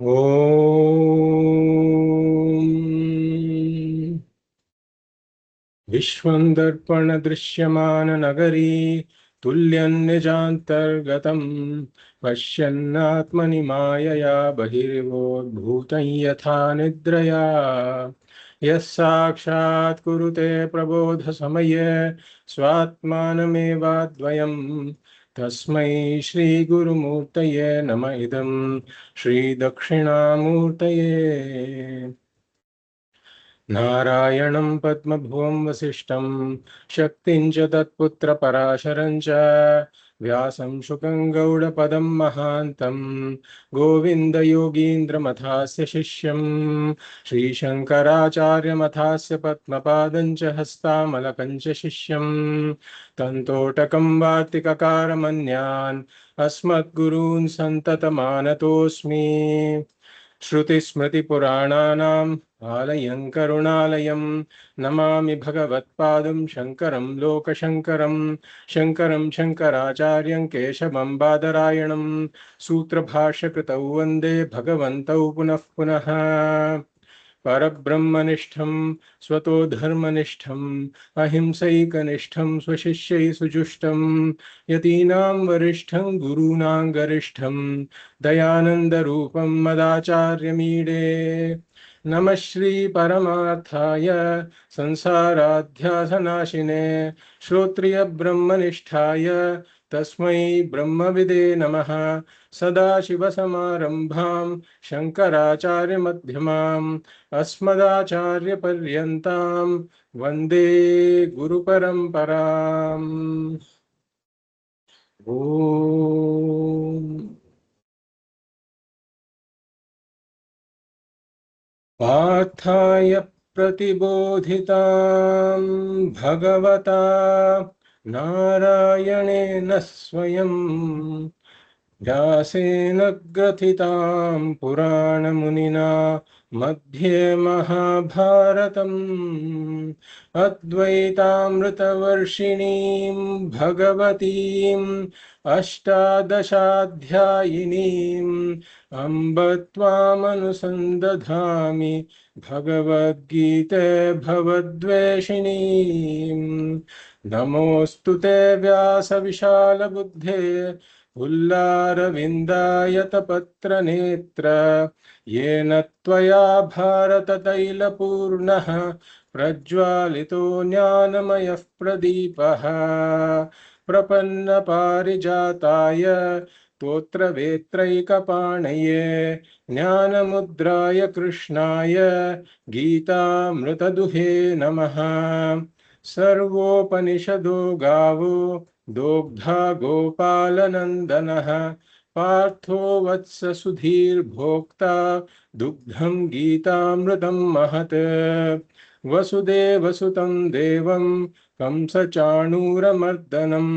ॐ विश्वं दर्पण दृश्यमान नगरी तुल्यं निजान्तर्गतं पश्यन्नात्मनि मायया बहिर्वोद्भूतं यथा निद्रया यः साक्षात् कुरुते प्रबोधसमये स्वात्मानमेवाद्वयम् तस्मै श्रीगुरुमूर्तये नम इदं श्रीदक्षिणामूर्तये नारायणं पद्मभुवं वसिष्ठं शक्तिं च तत्पुत्रपराशरं च व्यासं शुकं गौडपदं महान्तं गोविन्दयोगीन्द्रमथास्य शिष्यं श्रीशङ्कराचार्यमथास्य पद्मपादं च हस्तामलकं च शिष्यं तन्तोटकं वार्तिककारमन्यान् अस्मद्गुरून् सन्ततमानतोऽस्मि श्रुतिस्मृतिपुराणानाम् आलयं करुणालयं नमामि भगवत्पादं शङ्करं लोकशङ्करं शङ्करं शङ्कराचार्यं केशवं बादरायणं सूत्रभाष्यकृतौ वन्दे भगवन्तौ पुनः पुनः परब्रह्मनिष्ठं स्वतो धर्मनिष्ठम् अहिंसैकनिष्ठं स्वशिष्यैः सुजुष्टं यतीनां वरिष्ठं गुरूणां गरिष्ठं दयानन्दरूपं मदाचार्यमीडे नमः श्री परमार्थाय संसाराध्यासनाशिने श्रोत्रिय ब्रह्मनिष्ठाय तस्मै ब्रह्मविदे नमः सदाशिवसमारम्भां शङ्कराचार्यमध्यमाम् अस्मदाचार्यपर्यन्तां वन्दे गुरुपरम्पराम् ॐ पार्थाय प्रतिबोधितां भगवता नारायणेन स्वयं व्यासेन ग्रथितां पुराणमुनिना मध्ये महाभारतम् अद्वैतामृतवर्षिणीं भगवतीम् अष्टादशाध्यायिनीम् अम्ब त्वामनुसन्दधामि भगवद्गीते भवद्वेषिणीम् नमोऽस्तु ते व्यासविशालबुद्धे उल्लारविन्दायतपत्रनेत्र येन त्वया भारततैलपूर्णः प्रज्वालितो ज्ञानमयः प्रदीपः प्रपन्नपारिजाताय स्तोत्रवेत्रैकपाणये ज्ञानमुद्राय कृष्णाय गीतामृतदुहे नमः सर्वोपनिषदो गावो दोग्धा गोपालनन्दनः पार्थो वत्स सुधीर्भोक्ता दुग्धं गीतामृतं महत् वसुदेवसुतं देवं कंसचाणूरमर्दनं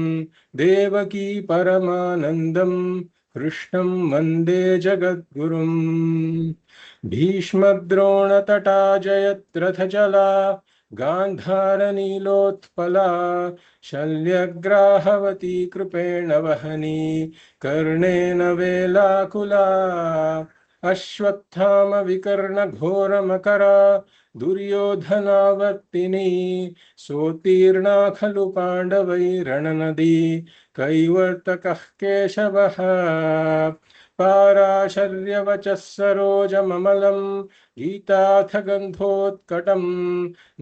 देवकी परमानन्दं कृष्णं वन्दे जगद्गुरुम् भीष्मद्रोणतटा जयद्रथजला गान्धारनीलोत्पला शल्यग्राहवती कृपेण वहनी कर्णेन वेलाकुला अश्वत्थामविकर्णघोरमकरा दुर्योधनावर्तिनी सोत्तीर्णा खलु पाण्डवैरणनदी कैवर्तकः केशवः पाराशर्यवचः सरोजममलं गीताथ गन्धोत्कटं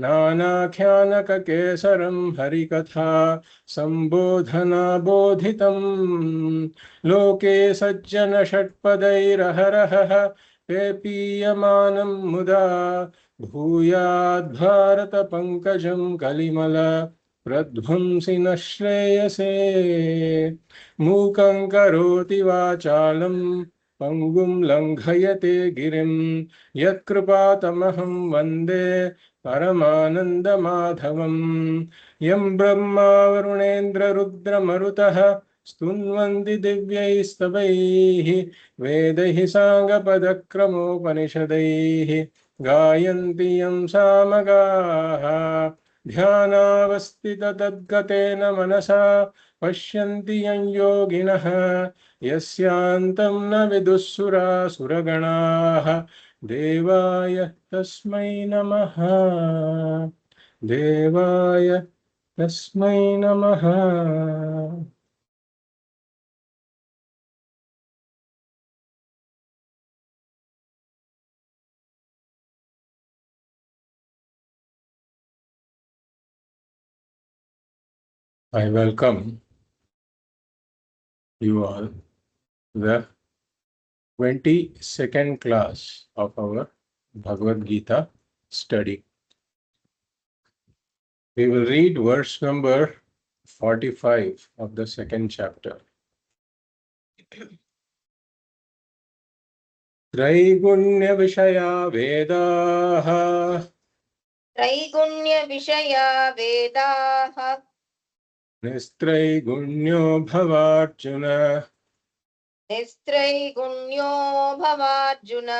नानाख्यानककेसरं हरिकथा सम्बोधनाबोधितं लोके सज्जनषट्पदैरहरहः पेपीयमानं मुदा भूयाद्भारतपङ्कजं कलिमल प्रध्वंसि न श्रेयसे मूकं करोति वाचालं पङ्गुं लङ्घयते गिरिं यत्कृपातमहं वन्दे परमानन्दमाधवं यं ब्रह्मा वरुणेन्द्ररुद्रमरुतः स्तुन्वन्ति दिव्यैस्तवैः वेदैः साङ्गपदक्रमोपनिषदैः गायन्ति यं सामगाः ध्यानावस्थिततद्गतेन मनसा Pashyanti yan yoginaha yasyantam na vidussura suraganaha devaya tasmai namaha devaya tasmai namaha. I welcome you all to the 22nd class of our Bhagavad Gita study. We will read verse number 45 of the second chapter. Traigunya Vishaya Vedaha त्रैगुण्य विषया वेदाः Nistraigunya Bhavarjuna निस्त्रैगुण्यो भवार्जुन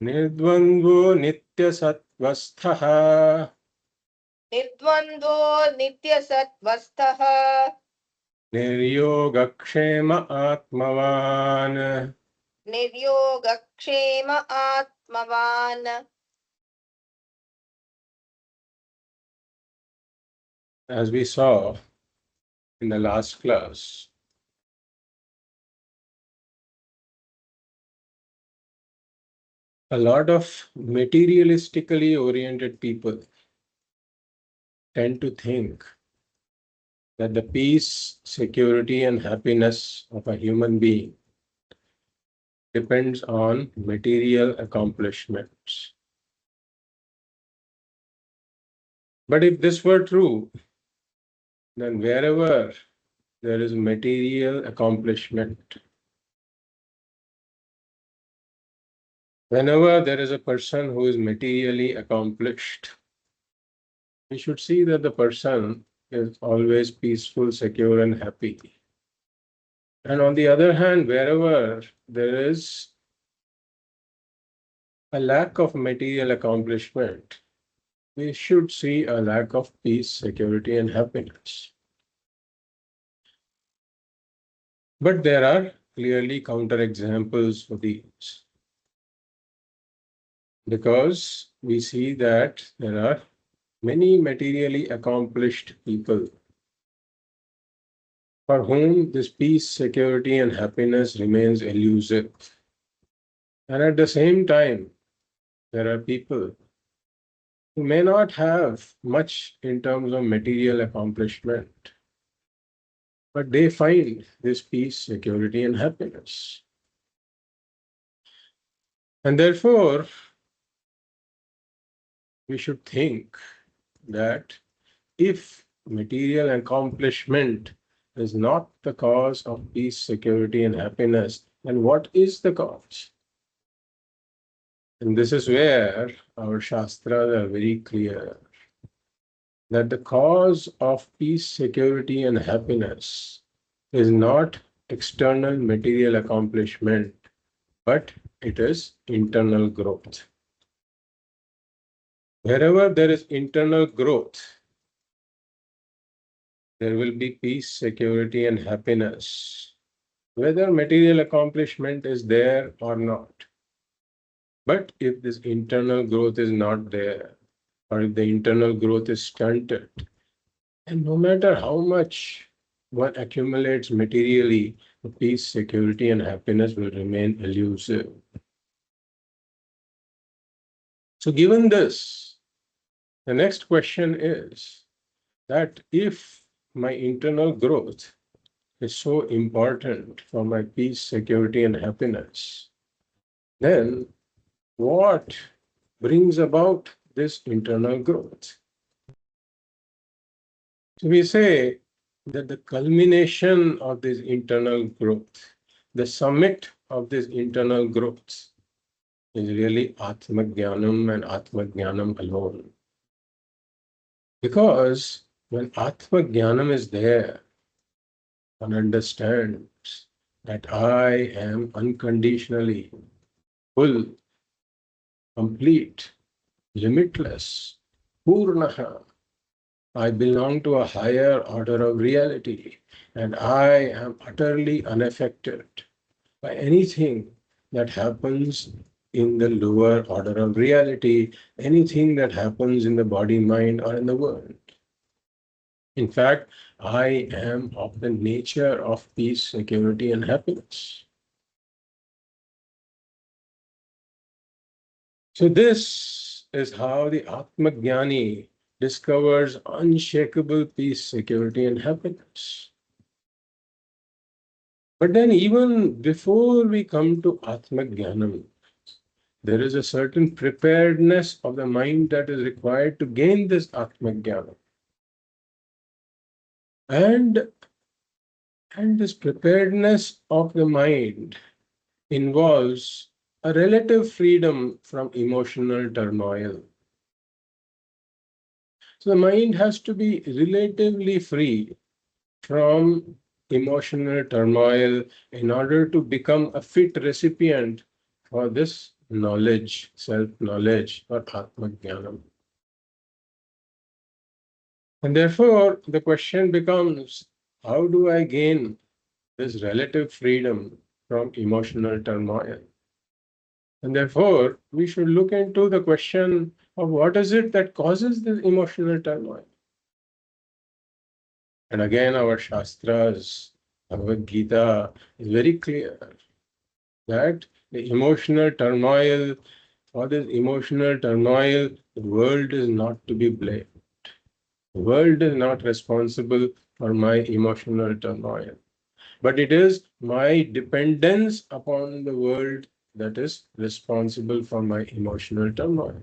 Nirdvandvo Nitya Satvasthaha निर्द्वन्द्वो नित्यसत्त्वस्थः Niryogakshema Atmavan. निर्योगक्षेम आत्मवान्. As we saw in the last class, a lot of materialistically oriented people tend to think that the peace, security, and happiness of a human being depends on material accomplishments. But if this were true, then wherever there is material accomplishment, whenever there is a person who is materially accomplished, we should see that the person is always peaceful, secure, and happy. And on the other hand, wherever there is a lack of material accomplishment, we should see a lack of peace, security, and happiness. But there are clearly counterexamples for these. Because we see that there are many materially accomplished people for whom this peace, security, and happiness remains elusive. And at the same time, there are people who may not have much in terms of material accomplishment, but they find this peace, security, and happiness. And therefore, we should think that if material accomplishment is not the cause of peace, security, and happiness, then what is the cause? And this is where our Shastras are very clear that the cause of peace, security, and happiness is not external material accomplishment, but it is internal growth. Wherever there is internal growth, there will be peace, security, and happiness, whether material accomplishment is there or not. But if this internal growth is not there, or if the internal growth is stunted, and no matter how much one accumulates materially, the peace, security, and happiness will remain elusive. So, given this, the next question is that if my internal growth is so important for my peace, security, and happiness, then what brings about this internal growth? So we say that the culmination of this internal growth, the summit of this internal growth, is really Atma Jnanam and Atma Jnanam alone. Because when Atma Jnanam is there, one understands that I am unconditionally full, complete, limitless, Purnaha. I belong to a higher order of reality, and I am utterly unaffected by anything that happens in the lower order of reality, anything that happens in the body, mind, or in the world. In fact, I am of the nature of peace, security, and happiness. So, this is how the Atmajnani discovers unshakable peace, security, and happiness. But then, even before we come to Atmajnanam, there is a certain preparedness of the mind that is required to gain this Atmajnana. And, and this preparedness of the mind involves a relative freedom from emotional turmoil. So the mind has to be relatively free from emotional turmoil in order to become a fit recipient for this knowledge, self-knowledge, or Atmajnanam. And therefore, the question becomes, how do I gain this relative freedom from emotional turmoil? And therefore, we should look into the question of what is it that causes this emotional turmoil. And again, our Shastras, Bhagavad Gita is very clear that the emotional turmoil, for this emotional turmoil, the world is not to be blamed. The world is not responsible for my emotional turmoil, but it is my dependence upon the world that is responsible for my emotional turmoil.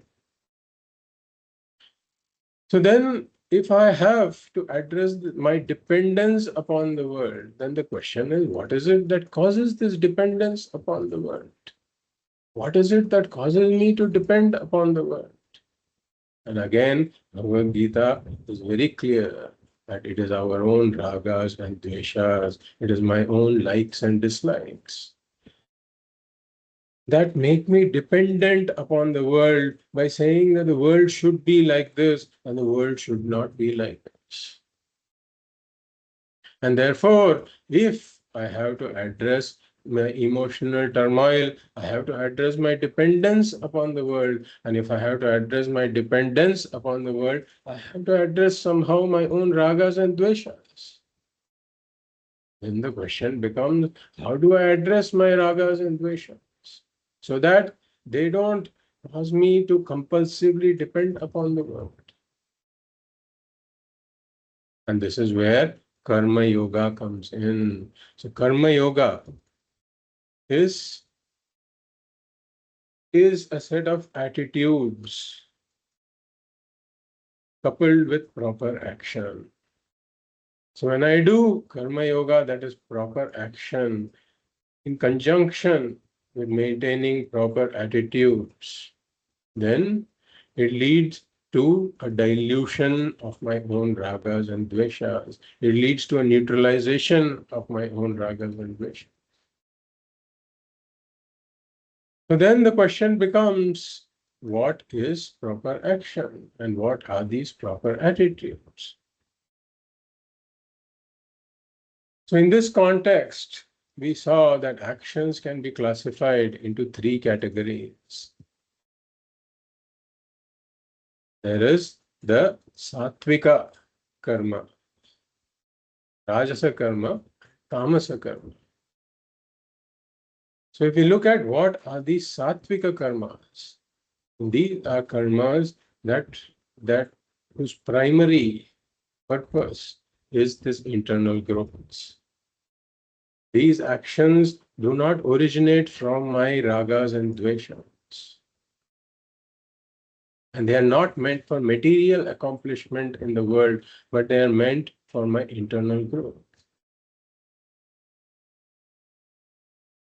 So then, if I have to address my dependence upon the world, then the question is, what is it that causes this dependence upon the world? What is it that causes me to depend upon the world? And again, Bhagavad Gita is very clear that it is our own ragas and dveshas, it is my own likes and dislikes that make me dependent upon the world by saying that the world should be like this and the world should not be like this. And therefore, if I have to address my emotional turmoil, I have to address my dependence upon the world. And if I have to address my dependence upon the world, I have to address somehow my own ragas and dveshas. Then the question becomes, how do I address my ragas and dveshas so that they don't cause me to compulsively depend upon the world? And this is where Karma Yoga comes in. So Karma Yoga is a set of attitudes coupled with proper action. So when I do Karma Yoga, that is proper action, in conjunction with maintaining proper attitudes, then it leads to a dilution of my own ragas and dveshas. It leads to a neutralization of my own ragas and dveshas. So then the question becomes, what is proper action and what are these proper attitudes? So in this context, we saw that actions can be classified into three categories. There is the Sattvika karma, Rajasa karma, Tamasa karma. So if we look at what are these Sattvika karmas, these are karmas that whose primary purpose is this internal growth. These actions do not originate from my ragas and dveshas. And they are not meant for material accomplishment in the world, but they are meant for my internal growth.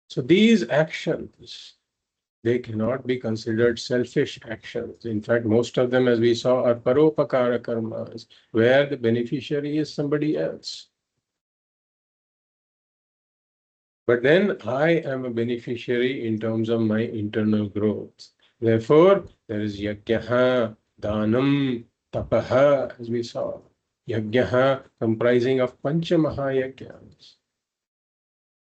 So these actions, they cannot be considered selfish actions. In fact, most of them, as we saw, are paropakara karmas, where the beneficiary is somebody else. But then I am a beneficiary in terms of my internal growth. Therefore, there is yajnaha, dhanam, tapaha, as we saw, yajnaha comprising of pancha mahayajnas,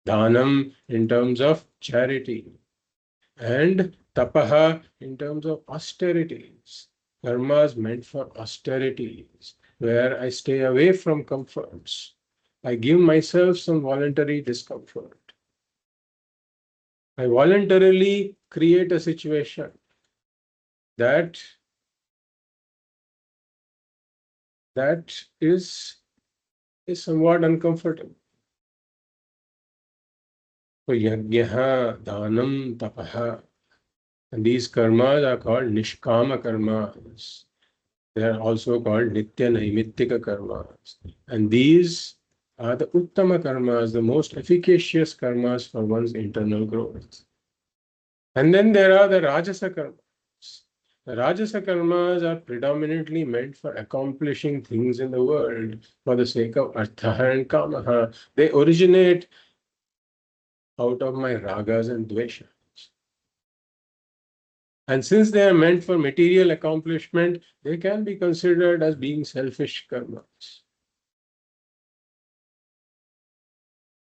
dhanam in terms of charity, and tapaha in terms of austerities. Karmas meant for austerities, where I stay away from comforts. I give myself some voluntary discomfort. I voluntarily create a situation that is somewhat uncomfortable. So yajnaha, dhanam, tapaha. And these karmas are called nishkama karmas. They are also called nitya naimittika karmas. And these are the uttama karmas, the most efficacious karmas for one's internal growth. And then there are the rajasa karmas. The rajasa karmas are predominantly meant for accomplishing things in the world for the sake of artha and kamaha. They originate out of my ragas and dveshas. And since they are meant for material accomplishment, they can be considered as being selfish karmas.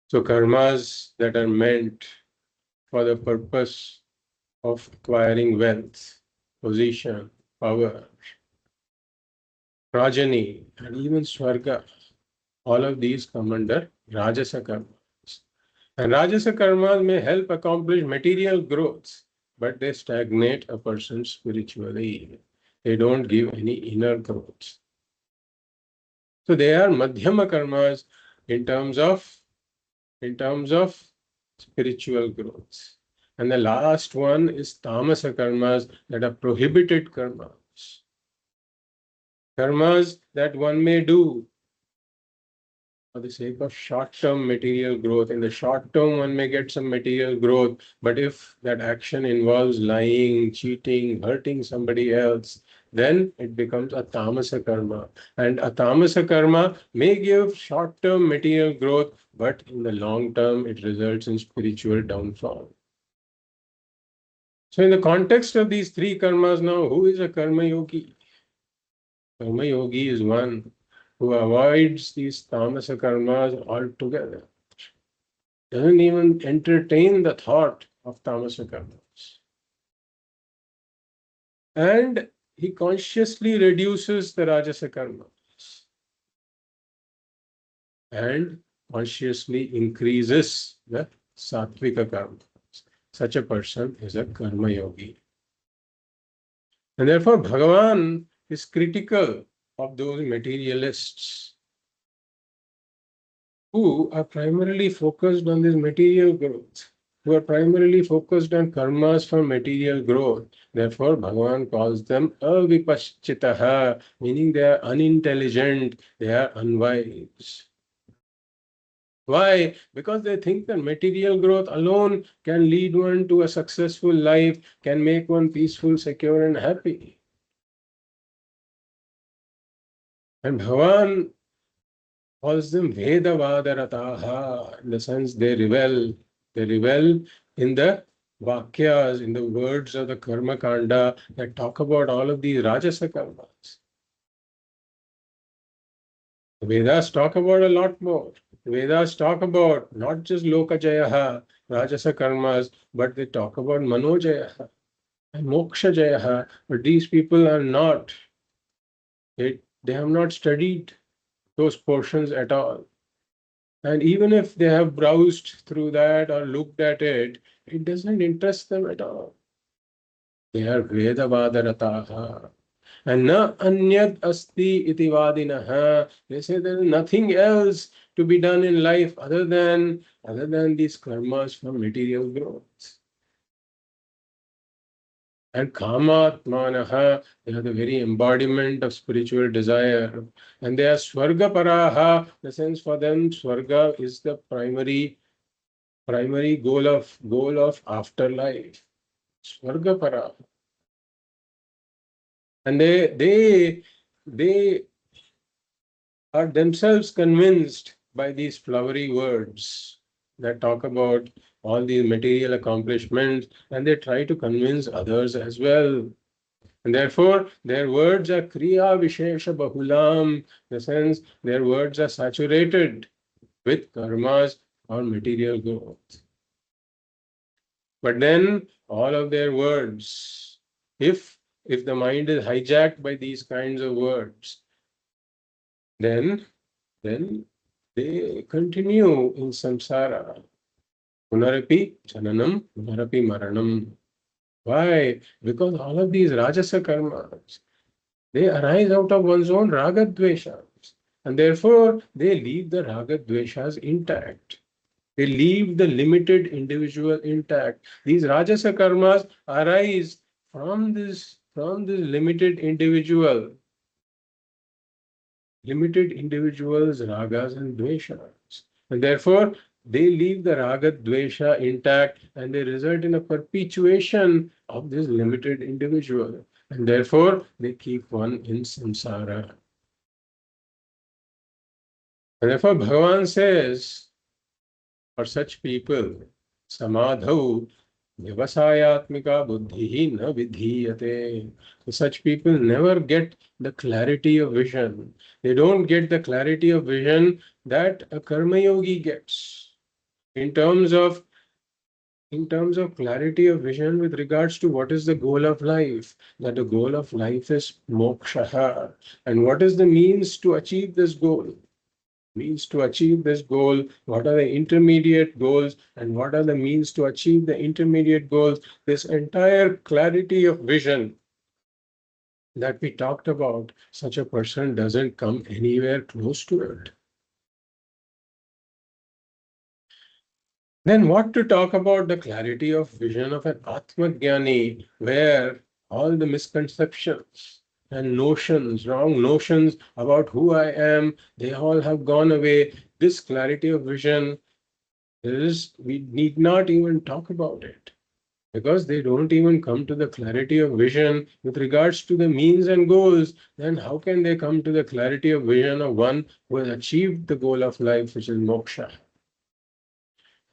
So, karmas that are meant for the purpose of acquiring wealth, position, power, progeny, and even swarga, all of these come under rajasa karmas. And rajasa karmas may help accomplish material growth, but they stagnate a person spiritually. They don't give any inner growth. So they are madhyama karmas in terms of spiritual growth. And the last one is tamasa karmas, that are prohibited karmas. Karmas that one may do for the sake of short-term material growth. In the short term, one may get some material growth, but if that action involves lying, cheating, hurting somebody else, then it becomes a tamasa karma. And a tamasa karma may give short-term material growth, but in the long term, it results in spiritual downfall. So in the context of these three karmas now, who is a karma yogi? Karma yogi is one who avoids these tamasa karmas altogether, doesn't even entertain the thought of tamasa karmas. And he consciously reduces the rajasa karmas and consciously increases the sattvika karmas. Such a person is a karma yogi. And therefore, Bhagavan is critical of those materialists who are primarily focused on this material growth, who are primarily focused on karmas for material growth. Therefore, Bhagavan calls them avipaschitaha, meaning they are unintelligent, they are unwise. Why? Because they think that material growth alone can lead one to a successful life, can make one peaceful, secure, and happy. And Bhagavan calls them Vedavadarataha, in the sense they revel in the Vakyas, in the words of the Karma Kanda that talk about all of these Rajasa karmas. The Vedas talk about a lot more. The Vedas talk about not just Lokajayaha, Rajasa karmas, but they talk about Manojayaha and Moksha Jayaha. But these people are not, they have not studied those portions at all. And even if they have browsed through that or looked at it, it doesn't interest them at all. They are Vedavadarataha. And na anyad asti iti vadinaha. They say there is nothing else to be done in life other than these karmas for material growth. And kamatmanaha, they are the very embodiment of spiritual desire. And they are swarga paraha, in the sense for them, swarga is the primary goal of afterlife, Swarga para. And they are themselves convinced by these flowery words that talk about all these material accomplishments, and they try to convince others as well And therefore, their words are kriya vishesha bahulam, in the sense their words are saturated with karmas or material growth. But then all of their words, if the mind is hijacked by these kinds of words, then they continue in samsara. Punarapi jananam, punarapi maranam. Why? Because all of these rajasa karmas, they arise out of one's own ragadveshas. And therefore, they leave the ragadveshas intact. They leave the limited individual intact. These rajasa karmas arise from this limited individuals, ragas and dveshas. And therefore, they leave the raga dvesha intact and they result in a perpetuation of this limited individual. And therefore, they keep one in samsara. And therefore, Bhagavan says, for such people, samadhau vyavasayatmika buddhi na vidhiyate. So such people never get the clarity of vision. They don't get the clarity of vision that a karma yogi gets in terms of clarity of vision with regards to what is the goal of life, that the goal of life is moksha. And what is the means to achieve this goal? What are the intermediate goals, and what are the means to achieve the intermediate goals? This entire clarity of vision that we talked about, such a person doesn't come anywhere close to it. Then what to talk about the clarity of vision of an Atmajnani, where all the misconceptions and notions, wrong notions about who I am, they all have gone away. This clarity of vision we need not even talk about it, because they don't even come to the clarity of vision with regards to the means and goals. Then how can they come to the clarity of vision of one who has achieved the goal of life, which is moksha?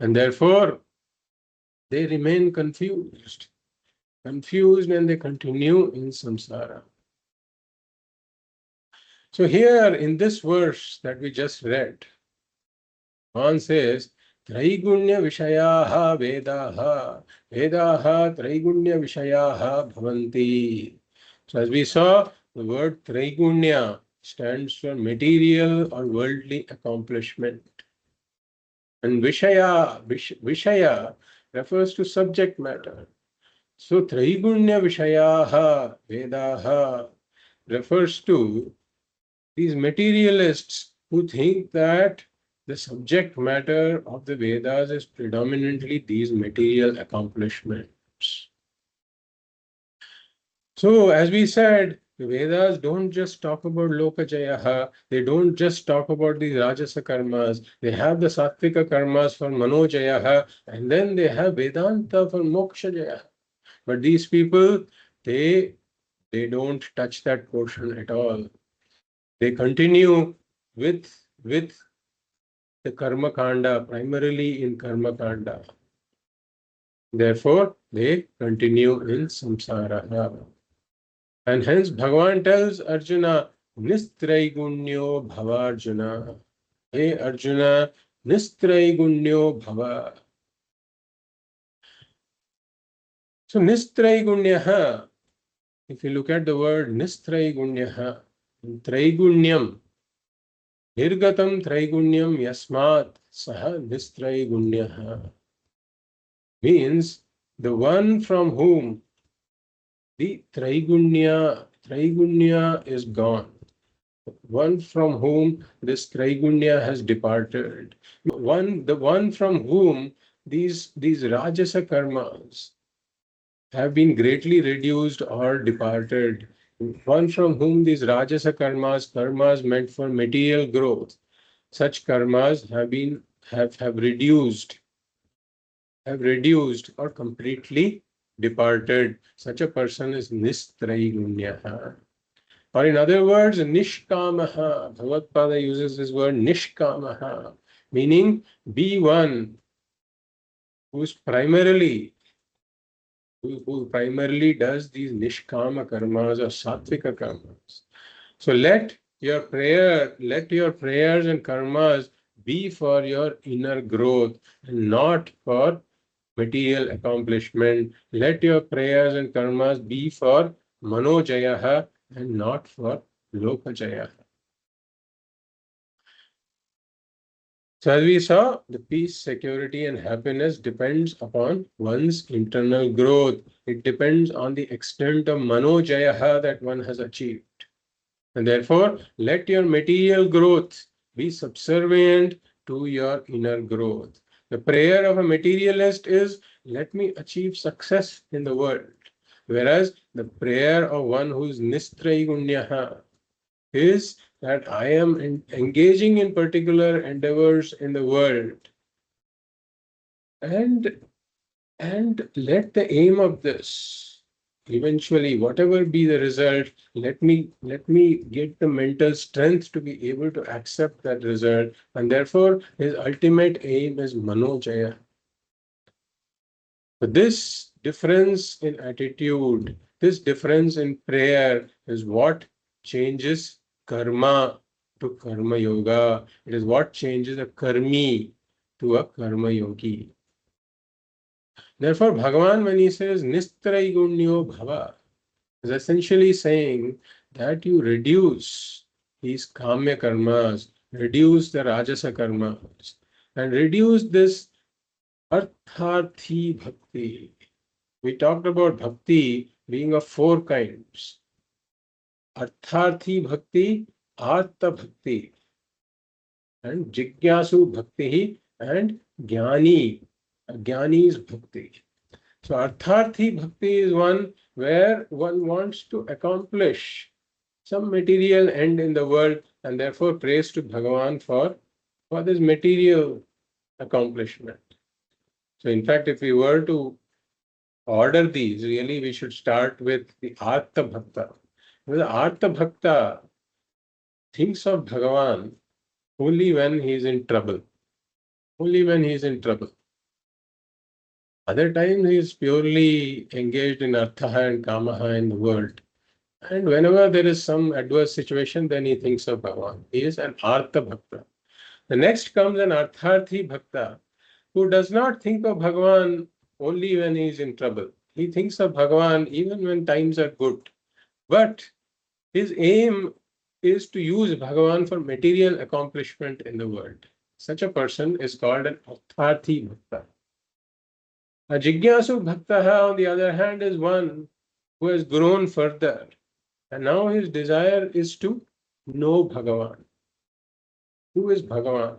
And therefore, they remain confused, and they continue in samsara. So here in this verse that we just read, one says, Traigunya Vishayaha Vedaha. Vedaha Traigunya Vishayaha Bhavanti. So as we saw, the word Traigunya stands for material or worldly accomplishment. And Vishaya refers to subject matter. So Traigunya Vishayaha Vedaha refers to these materialists who think that the subject matter of the Vedas is predominantly these material accomplishments. So, as we said, the Vedas don't just talk about Lokajayaha, they don't just talk about these Rajasa karmas, they have the Sattvika karmas for Manojayaha, and then they have Vedanta for Mokshajayaha. But these people, they don't touch that portion at all. They continue with the karma kanda, primarily in karma kanda. Therefore, they continue in samsara. And hence Bhagavan tells Arjuna, Nistraigunya bhava Arjuna. Hey Arjuna, Nistraigunya bhava. So Nistraigunya, if you look at the word Nistraigunya, Traigunyam, Nirgatam Traigunyam Yasmat Saha Nistraigunya, means the one from whom the Traigunya is gone, one from whom this Traigunya has departed, the one from whom these Rajasa karmas have been greatly reduced or departed, one from whom these Rajasa karmas meant for material growth, such karmas have reduced or completely departed. Such a person is Nistraigunya. Or in other words, Nishkamaha. Bhagavad uses this word Nishkamaha, meaning be one who's primarily who primarily does these nishkama karmas or sattvika karmas. So let your prayers and karmas be for your inner growth and not for material accomplishment. Let your prayers and karmas be for manojayaha and not for lokajayaha. So as we saw, the peace, security, and happiness depends upon one's internal growth. It depends on the extent of manojayaha that one has achieved. And therefore, let your material growth be subservient to your inner growth. The prayer of a materialist is, let me achieve success in the world. Whereas the prayer of one who is nistraigunyaha is that I am engaging in particular endeavors in the world, and let the aim of this, eventually whatever be the result, let me get the mental strength to be able to accept that result, and therefore his ultimate aim is manojaya. So this difference in attitude, this difference in prayer is what changes karma to karma yoga. It is what changes a karmi to a karma yogi. Therefore, Bhagavan, when he says Nistraigunyo Bhava, is essentially saying that you reduce these kamya karmas, reduce the rajasa karmas, and reduce this artharthi bhakti. We talked about bhakti being of four kinds: artharthi bhakti, artha bhakti, and jigyasu bhakti, and jnani's bhakti. So artharthi bhakti is one where one wants to accomplish some material end in the world and therefore prays to Bhagavan for this material accomplishment. So in fact, if we were to order these, really we should start with the Artha Bhakta. The Artha Bhakta thinks of Bhagavan only when he is in trouble. Only when he is in trouble. Other times he is purely engaged in Artha and Kamaha in the world. And whenever there is some adverse situation, then he thinks of Bhagavan. He is an Artha Bhakta. The next comes an Artharthi Bhakta, who does not think of Bhagavan only when he is in trouble. He thinks of Bhagavan even when times are good. But his aim is to use Bhagavan for material accomplishment in the world. Such a person is called an Artharthi Bhakta. A Jigyasu Bhakta, on the other hand, is one who has grown further. And now his desire is to know Bhagavan. Who is Bhagavan?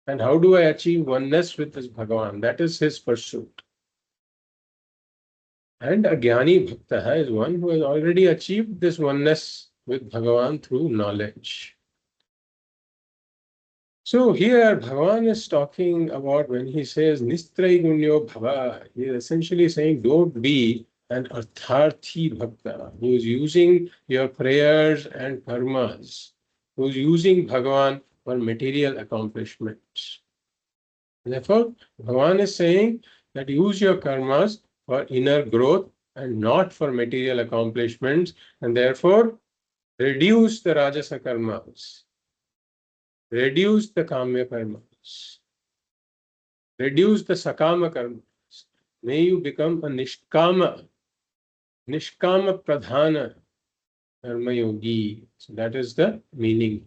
And how do I achieve oneness with this Bhagavan? That is his pursuit. And a Jnani Bhakta is one who has already achieved this oneness with Bhagavan through knowledge. So here Bhagavan is talking about, when he says Nistraigunyo Bhava, he is essentially saying don't be an Artharthi Bhakta who is using your prayers and karmas, who is using Bhagavan for material accomplishments. Therefore, Bhagavan is saying that use your karmas for inner growth and not for material accomplishments, and therefore reduce the Rajasa karmas, reduce the Kamya karmas, reduce the Sakama karmas. May you become a Nishkama Pradhana Karma Yogi. So that is the meaning.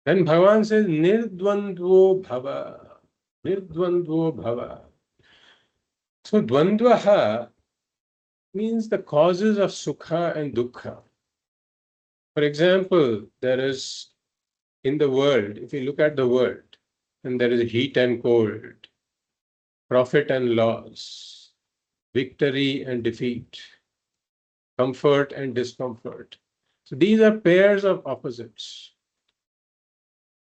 Then Bhagavan says, Nirdvandvo Bhava. Nirdvandvo Bhava. So Dvandvaha means the causes of Sukha and Dukkha. For example, there is in the world, if you look at the world, and there is heat and cold, profit and loss, victory and defeat, comfort and discomfort. So these are pairs of opposites.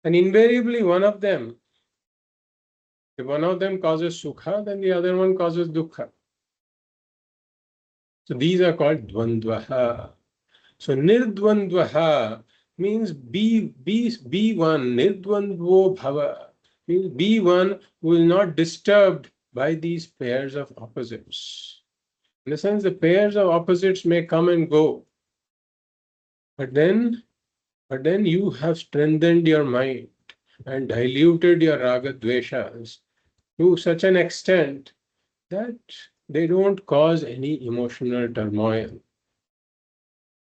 And invariably one of them, if one of them causes Sukha, then the other one causes Dukkha. So these are called Dvandvaha. So Nirdvandvaha means be one, Nirdvandvo Bhava, means be one who is not disturbed by these pairs of opposites. In the sense, the pairs of opposites may come and go, but then you have strengthened your mind and diluted your raga dveshas to such an extent that they don't cause any emotional turmoil.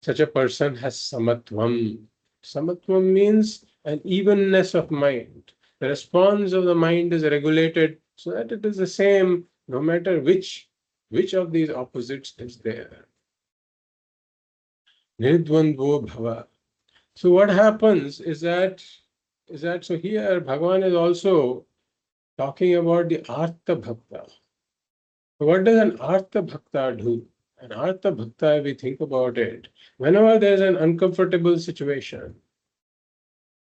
Such a person has samatvam. Samatvam means an evenness of mind. The response of the mind is regulated so that it is the same no matter which of these opposites is there. Nirdvandvo bhava. So what happens is that so here Bhagavan is also talking about the Artha Bhakta. What does an Artha Bhakta do? An Artha Bhakta, if we think about it, whenever there's an uncomfortable situation,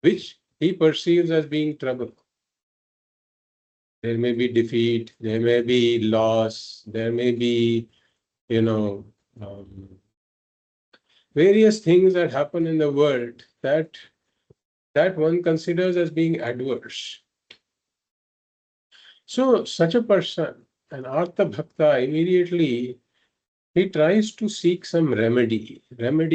which he perceives as being trouble, there may be defeat, there may be loss, there may be, you know, um, various things that happen in the world that one considers as being adverse. So such a person, an Artha Bhakta, immediately he tries to seek some remedy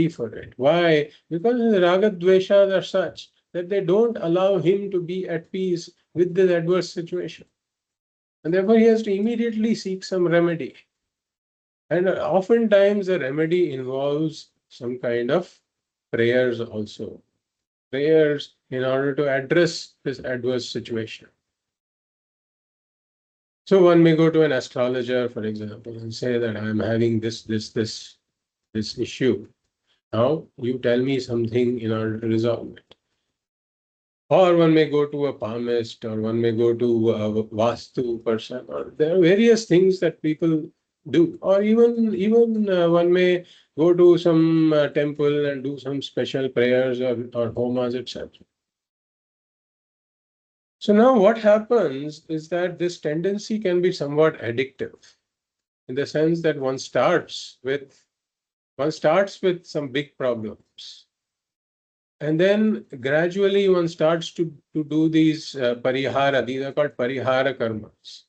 for it. Why? Because his raga dveshas are such that they don't allow him to be at peace with this adverse situation. And therefore he has to immediately seek some remedy. And oftentimes the remedy involves some kind of prayers also. Prayers in order to address this adverse situation. So one may go to an astrologer, for example, and say that I am having this issue. Now you tell me something in order to resolve it. Or one may go to a palmist, or one may go to a Vastu person, or there are various things that people do. Or even one may go to some temple and do some special prayers or homas, etc. So now what happens is that this tendency can be somewhat addictive in the sense that one starts with some big problems, and then gradually one starts to do these parihara. These are called parihara karmas.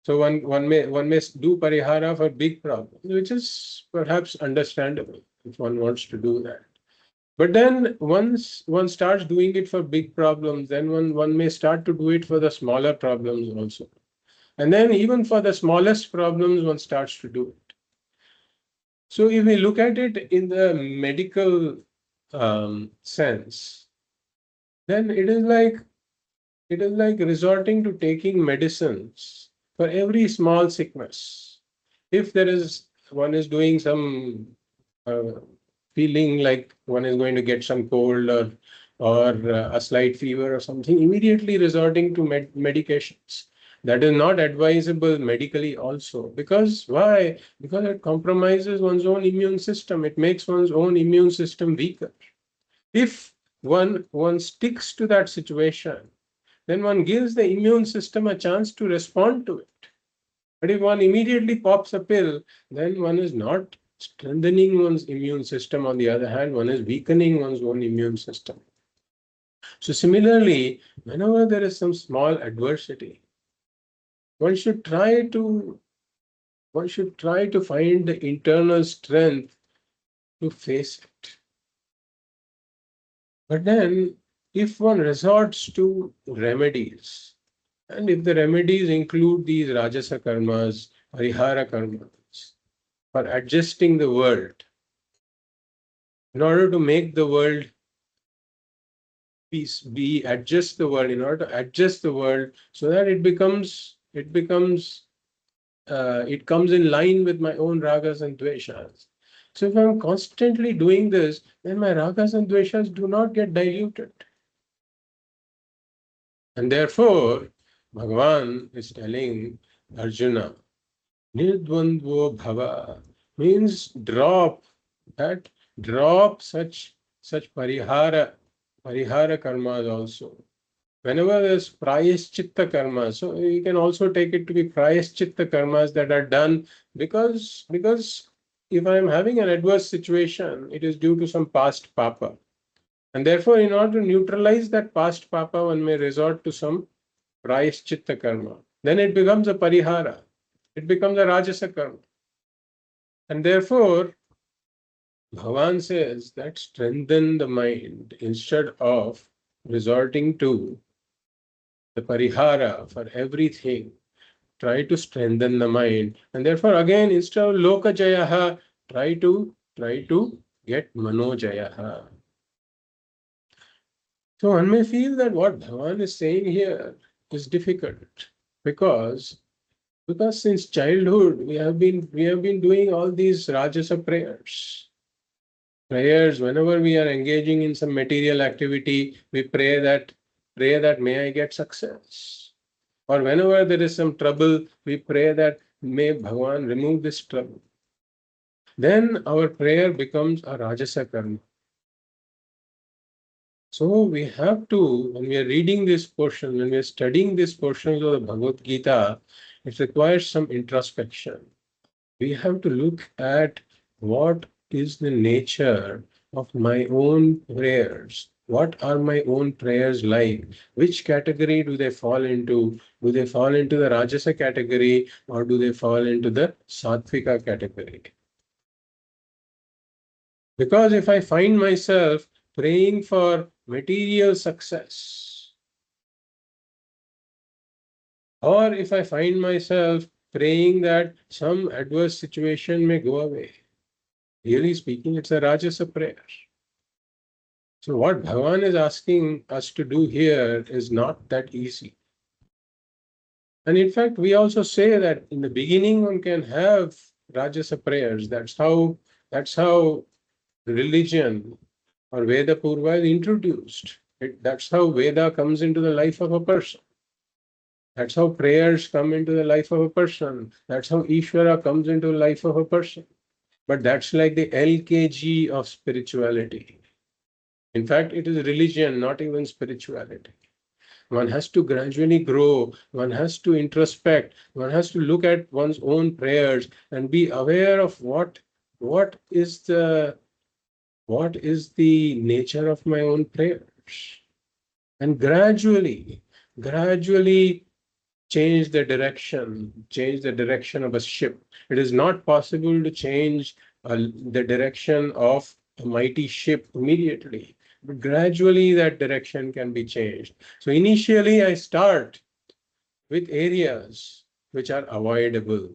So one may do parihara for big problems, which is perhaps understandable if one wants to do that. But then once one starts doing it for big problems, then one may start to do it for the smaller problems also. And then even for the smallest problems, one starts to do it. So if we look at it in the medical sense, then it is like resorting to taking medicines for every small sickness. If there is one is doing some uh, feeling like one is going to get some cold or a slight fever or something, immediately resorting to medications. That is not advisable medically also. Because why? Because it compromises one's own immune system. It makes one's own immune system weaker. If one sticks to that situation, then one gives the immune system a chance to respond to it. But if one immediately pops a pill, then one is not strengthening one's immune system. On the other hand, one is weakening one's own immune system. So similarly, whenever there is some small adversity, one should try to find the internal strength to face it. But then if one resorts to remedies, and if the remedies include these rajasa karmas, parihara karmas, for adjusting the world, in order to make the world peace, adjust the world, in order to adjust the world so that it comes in line with my own ragas and dveshas. So if I'm constantly doing this, then my ragas and dveshas do not get diluted. And therefore, Bhagavan is telling Arjuna, Nirdvandvo bhava means that drop such parihara karmas also. Whenever there's prayaschitta karmas, so you can also take it to be prayaschitta karmas that are done because if I am having an adverse situation, it is due to some past papa. And therefore, in order to neutralize that past papa, one may resort to some prayaschitta karma. Then it becomes a parihara. It becomes a rajasa karma. And therefore, Bhagavan says that strengthen the mind instead of resorting to the parihara for everything. Try to strengthen the mind. And therefore, again, instead of loka jayaha, try to get mano jayaha. So one may feel that what Bhagavan is saying here is difficult because since childhood we have been doing all these rajasa prayers. Whenever we are engaging in some material activity, we pray that may I get success. Or whenever there is some trouble, we pray that may Bhagavan remove this trouble. Then our prayer becomes a rajasa karma. So we have to, when we are reading this portion, when we are studying this portion of the Bhagavad Gita, it requires some introspection. We have to look at what is the nature of my own prayers. What are my own prayers like? Which category do they fall into? Do they fall into the Rajasa category or do they fall into the Sattvika category? Because if I find myself praying for material success, or if I find myself praying that some adverse situation may go away, really speaking, it's a Rajasa prayer. So, what Bhagavan is asking us to do here is not that easy. And in fact, we also say that in the beginning one can have Rajasa prayers. That's how religion or Veda Purva is introduced. That's how Veda comes into the life of a person. That's how prayers come into the life of a person. That's how Ishvara comes into the life of a person. But that's like the LKG of spirituality. In fact, it is religion, not even spirituality. One has to gradually grow, one has to introspect, one has to look at one's own prayers and be aware of what is the nature of my own prayers. And gradually change the direction of a ship. It is not possible to change the direction of a mighty ship immediately, but gradually that direction can be changed. So initially I start with areas which are avoidable.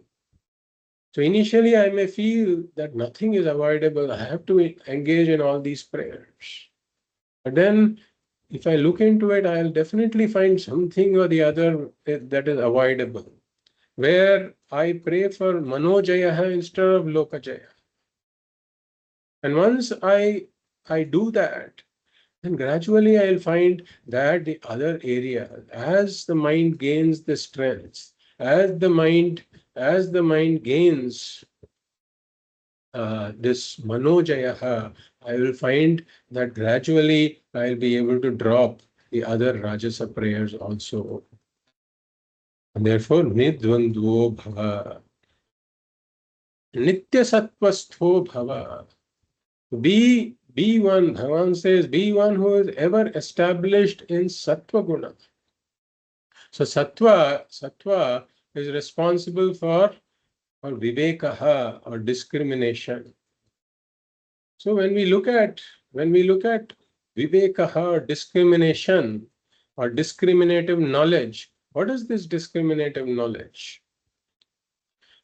So initially I may feel that nothing is avoidable. I have to engage in all these prayers. But then if I look into it, I'll definitely find something or the other that is avoidable, where I pray for Manojayaha instead of Lokajaya. And once I do that, then gradually I'll find that the other area, as the mind gains the strength, as the mind gains this Manojayaha, I will find that gradually I'll be able to drop the other Rajasa prayers also. And therefore, Nidvandvo Bhava. Nitya Sattvastho Bhava. Be one, Bhagavan says, be one who is ever established in Sattva Guna. So Sattva is responsible for Vivekaha or discrimination. So when we look at Vivekaha or discrimination or discriminative knowledge, what is this discriminative knowledge?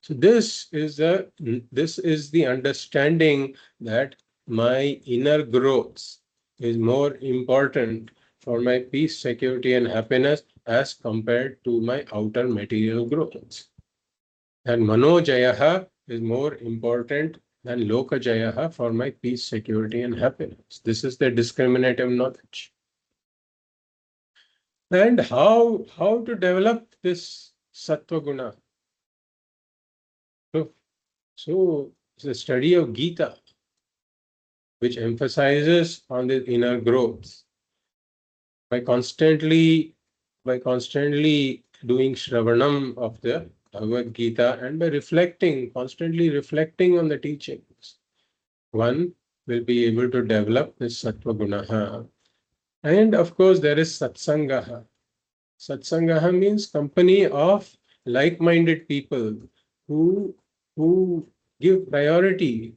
So this is the understanding that my inner growth is more important for my peace, security, and happiness as compared to my outer material growth. And Manojayaha is more important than Lokajayaha for my peace, security, and happiness. This is the discriminative knowledge. And how to develop this Sattva Guna? So, so the study of Gita, which emphasizes on the inner growth by constantly doing Shravanam of the Bhagavad Gita and by constantly reflecting on the teachings, one will be able to develop this Sattva Gunaha. And of course, there is Satsangaha. Satsangaha means company of like-minded people who who give priority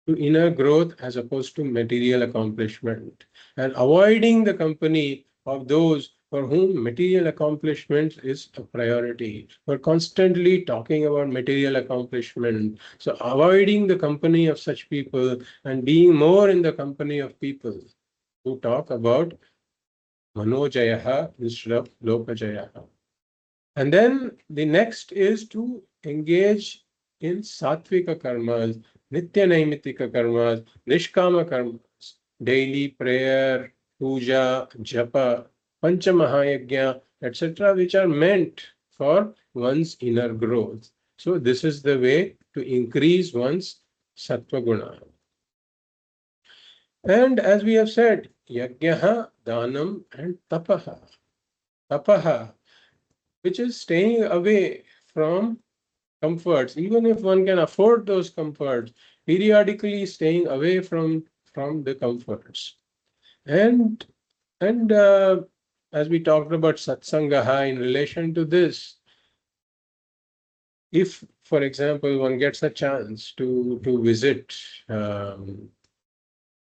to inner growth as opposed to material accomplishment, and avoiding the company of those for whom material accomplishment is a priority. We're constantly talking about material accomplishment. So avoiding the company of such people and being more in the company of people who talk about Manojayaha instead of Lokajayaha. And then the next is to engage in sattvika karmas, nitya naimitika karmas, nishkama karmas, daily prayer, puja, japa, panchamahayagya, etc., which are meant for one's inner growth. So this is the way to increase one's sattva guna. And as we have said, yajnaha, dhanam, and tapaha. Tapaha, which is staying away from comforts, even if one can afford those comforts, periodically staying away from the comforts. And as we talked about satsangaha in relation to this, if, for example, one gets a chance to visit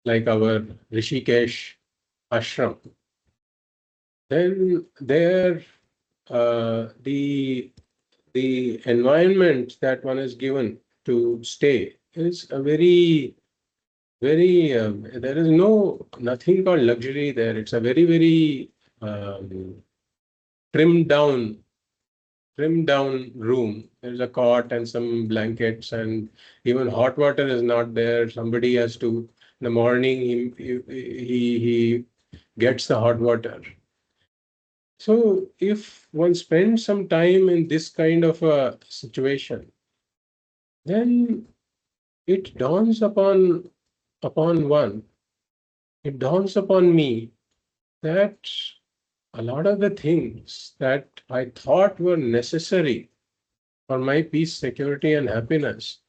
like our Rishikesh ashram, then there the environment that one is given to stay is a very there is nothing called luxury there. It's a very um, trimmed down trimmed down room. There's a cot and some blankets, and even hot water is not there. Somebody has to, in the morning, he gets the hot water. So if one spends some time in this kind of a situation, then it dawns upon one, it dawns upon me that a lot of the things that I thought were necessary for my peace, security, and happiness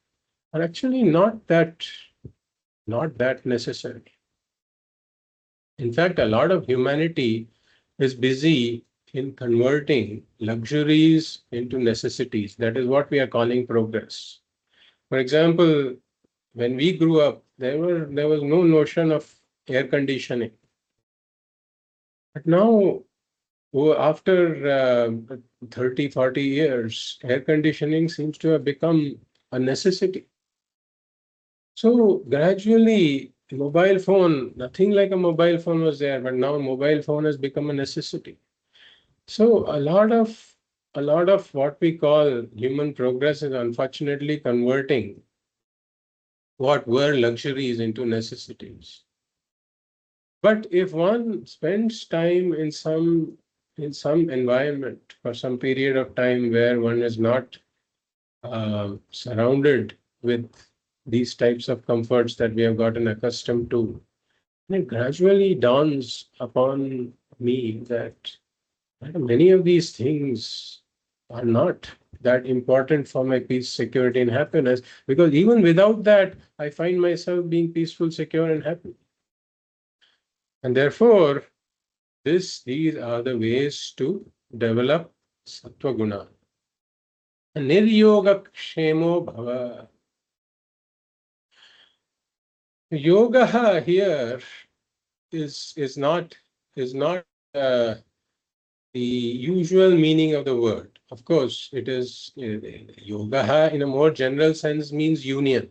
are actually not that necessary. In fact, a lot of humanity is busy in converting luxuries into necessities. That is what we are calling progress. For example, when we grew up, there was no notion of air conditioning. But now, after 30, 40 years, air conditioning seems to have become a necessity. So gradually, mobile phone, nothing like a mobile phone was there, but now mobile phone has become a necessity. So a lot of what we call human progress is unfortunately converting what were luxuries into necessities. But if one spends time in some environment for some period of time where one is not surrounded with these types of comforts that we have gotten accustomed to, it gradually dawns upon me that many of these things are not that important for my peace, security, and happiness, because even without that, I find myself being peaceful, secure, and happy. And therefore, these are the ways to develop sattva guna. Niryoga kshemo bhava. Yoga here is not uh, the usual meaning of the word. Of course, it is yoga in a more general sense means union.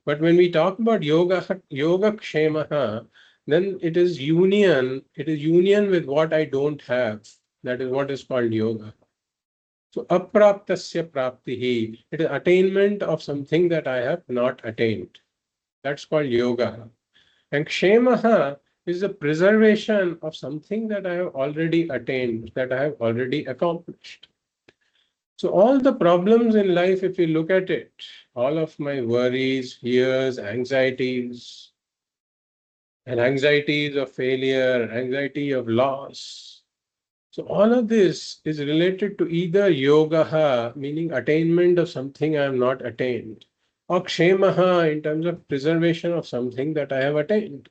But when we talk about yoga kshemaha, then it is union with what I don't have. That is what is called yoga. So apraptasya praptihi, it is attainment of something that I have not attained. That's called yoga. And kshemaha is the preservation of something that I have already attained, that I have already accomplished. So all the problems in life, if you look at it, all of my worries, fears, anxieties, and anxieties of failure, anxiety of loss. So all of this is related to either yogaha, meaning attainment of something I have not attained, or kshemaha in terms of preservation of something that I have attained.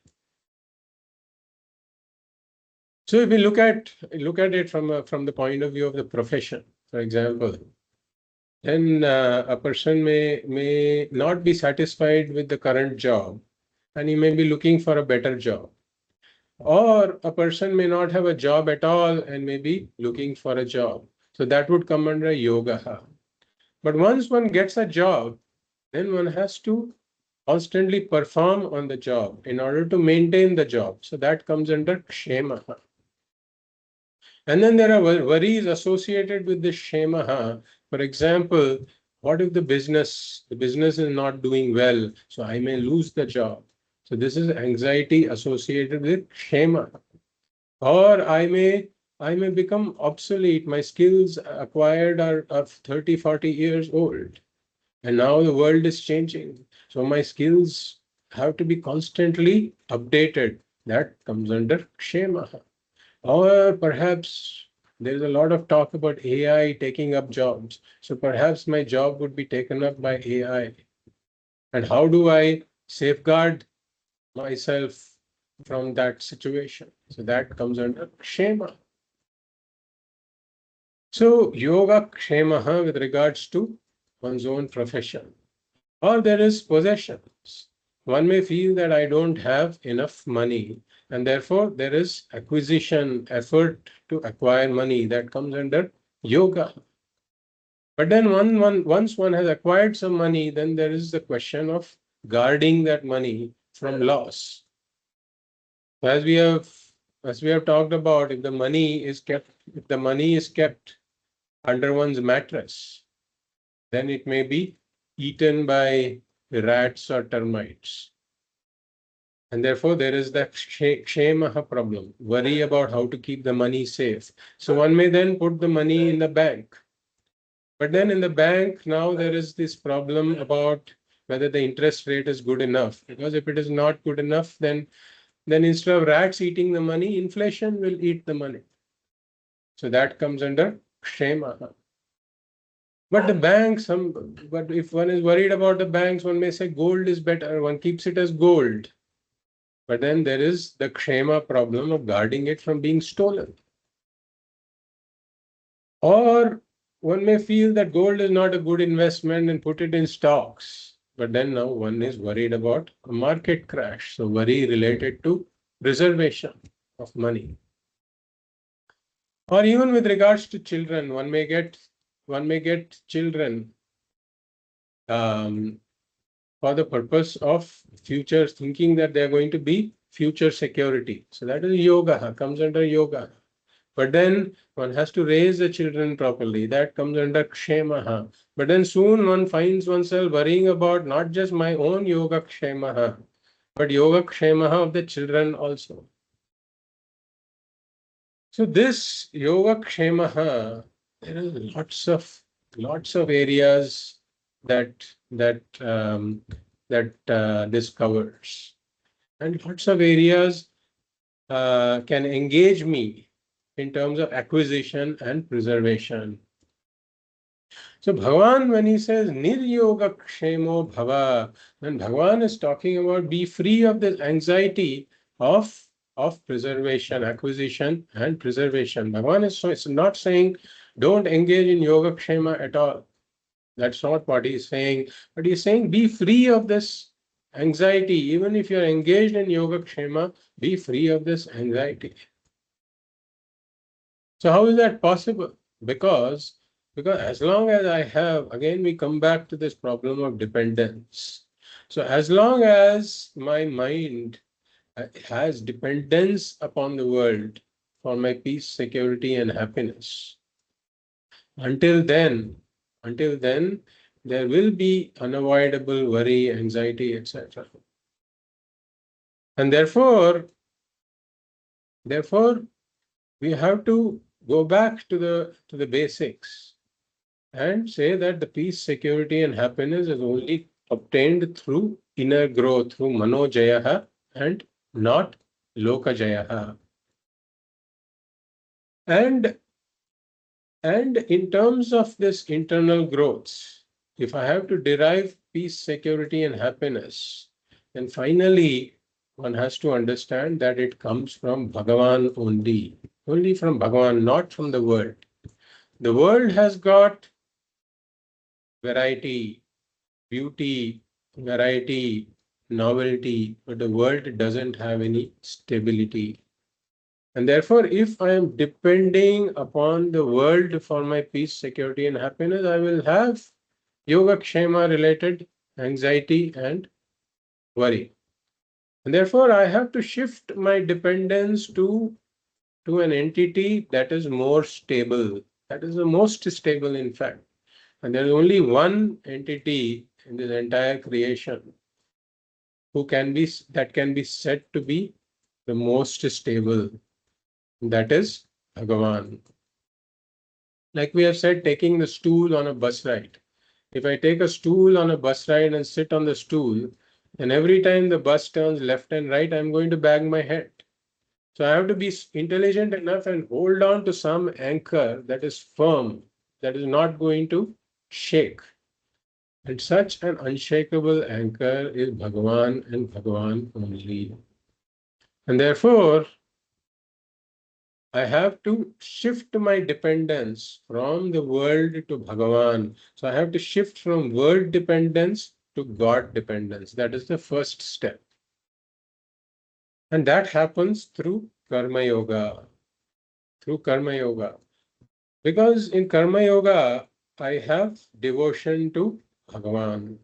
So if we look at it from the point of view of the profession, for example, then a person may not be satisfied with the current job, and he may be looking for a better job. Or a person may not have a job at all and may be looking for a job. So that would come under yoga. But once one gets a job, then one has to constantly perform on the job in order to maintain the job. So that comes under kshema. And then there are worries associated with this shemaha. For example, what if the business is not doing well, so I may lose the job. So this is anxiety associated with shema. Or I may become obsolete. My skills acquired are 30, 40 years old. And now the world is changing. So my skills have to be constantly updated. That comes under kshema. Or perhaps there's a lot of talk about AI taking up jobs. So perhaps my job would be taken up by AI. And how do I safeguard myself from that situation? So that comes under kshema. So yoga kshema with regards to one's own profession. Or there is possessions. One may feel that I don't have enough money, and therefore there is acquisition, effort to acquire money that comes under yoga. But then once one has acquired some money, then there is the question of guarding that money from loss. As we have as we have talked about, if the money is kept under one's mattress, then it may be eaten by rats or termites. And therefore, there is that kshemaha problem, worry about how to keep the money safe. So one may then put the money in the bank. But then in the bank, now there is this problem about whether the interest rate is good enough. Because if it is not good enough, then instead of rats eating the money, inflation will eat the money. So that comes under kshemaha. But the banks, but if one is worried about the banks, one may say gold is better. One keeps it as gold. But then there is the kshema problem of guarding it from being stolen. Or one may feel that gold is not a good investment and put it in stocks. But then now one is worried about a market crash. So worry related to preservation of money. Or even with regards to children, one may get children um, for the purpose of future, thinking that they are going to be future security. So that is yoga, comes under yoga. But then one has to raise the children properly. That comes under kshemaha. But then soon one finds oneself worrying about not just my own yoga kshemaha, but yoga kshemaha of the children also. So this yoga kshemaha, there are lots of areas that this covers, and lots of areas can engage me in terms of acquisition and preservation. So Bhagavan, when he says Niryoga Kshemo Bhava, then Bhagavan is talking about be free of this anxiety of of preservation, acquisition, and preservation. Bhagavan is not saying don't engage in yoga kshema at all. That's not what he's saying. But he's saying be free of this anxiety. Even if you're engaged in yoga kshema, be free of this anxiety. So how is that possible? Because because as long as I have, again we come back to this problem of dependence. So as long as my mind has dependence upon the world for my peace, security, and happiness, until then, until then, there will be unavoidable worry, anxiety, etc. And therefore, we have to go back to the basics and say that the peace, security, and happiness is only obtained through inner growth, through manojayaha and not lokajayaha. And and in terms of this internal growth, if I have to derive peace, security, and happiness, then finally one has to understand that it comes from Bhagavan only from Bhagavan, not from the world. The world has got variety, beauty, variety, novelty, but the world doesn't have any stability. And therefore, if I am depending upon the world for my peace, security, and happiness, I will have Yoga-kshema related anxiety and worry. And therefore, I have to shift my dependence to an entity that is more stable. That is the most stable, in fact. And there is only one entity in this entire creation that can be said to be the most stable. That is Bhagavan. Like we have said, taking the stool on a bus ride. If I take a stool on a bus ride and sit on the stool, then every time the bus turns left and right, I'm going to bang my head. So I have to be intelligent enough and hold on to some anchor that is firm, that is not going to shake. And such an unshakable anchor is Bhagavan and Bhagavan only. And therefore, I have to shift my dependence from the world to Bhagavan. So I have to shift from world dependence to God dependence. That is the first step. And that happens through Karma Yoga. Through Karma Yoga. Because in Karma Yoga, I have devotion to Bhagavan.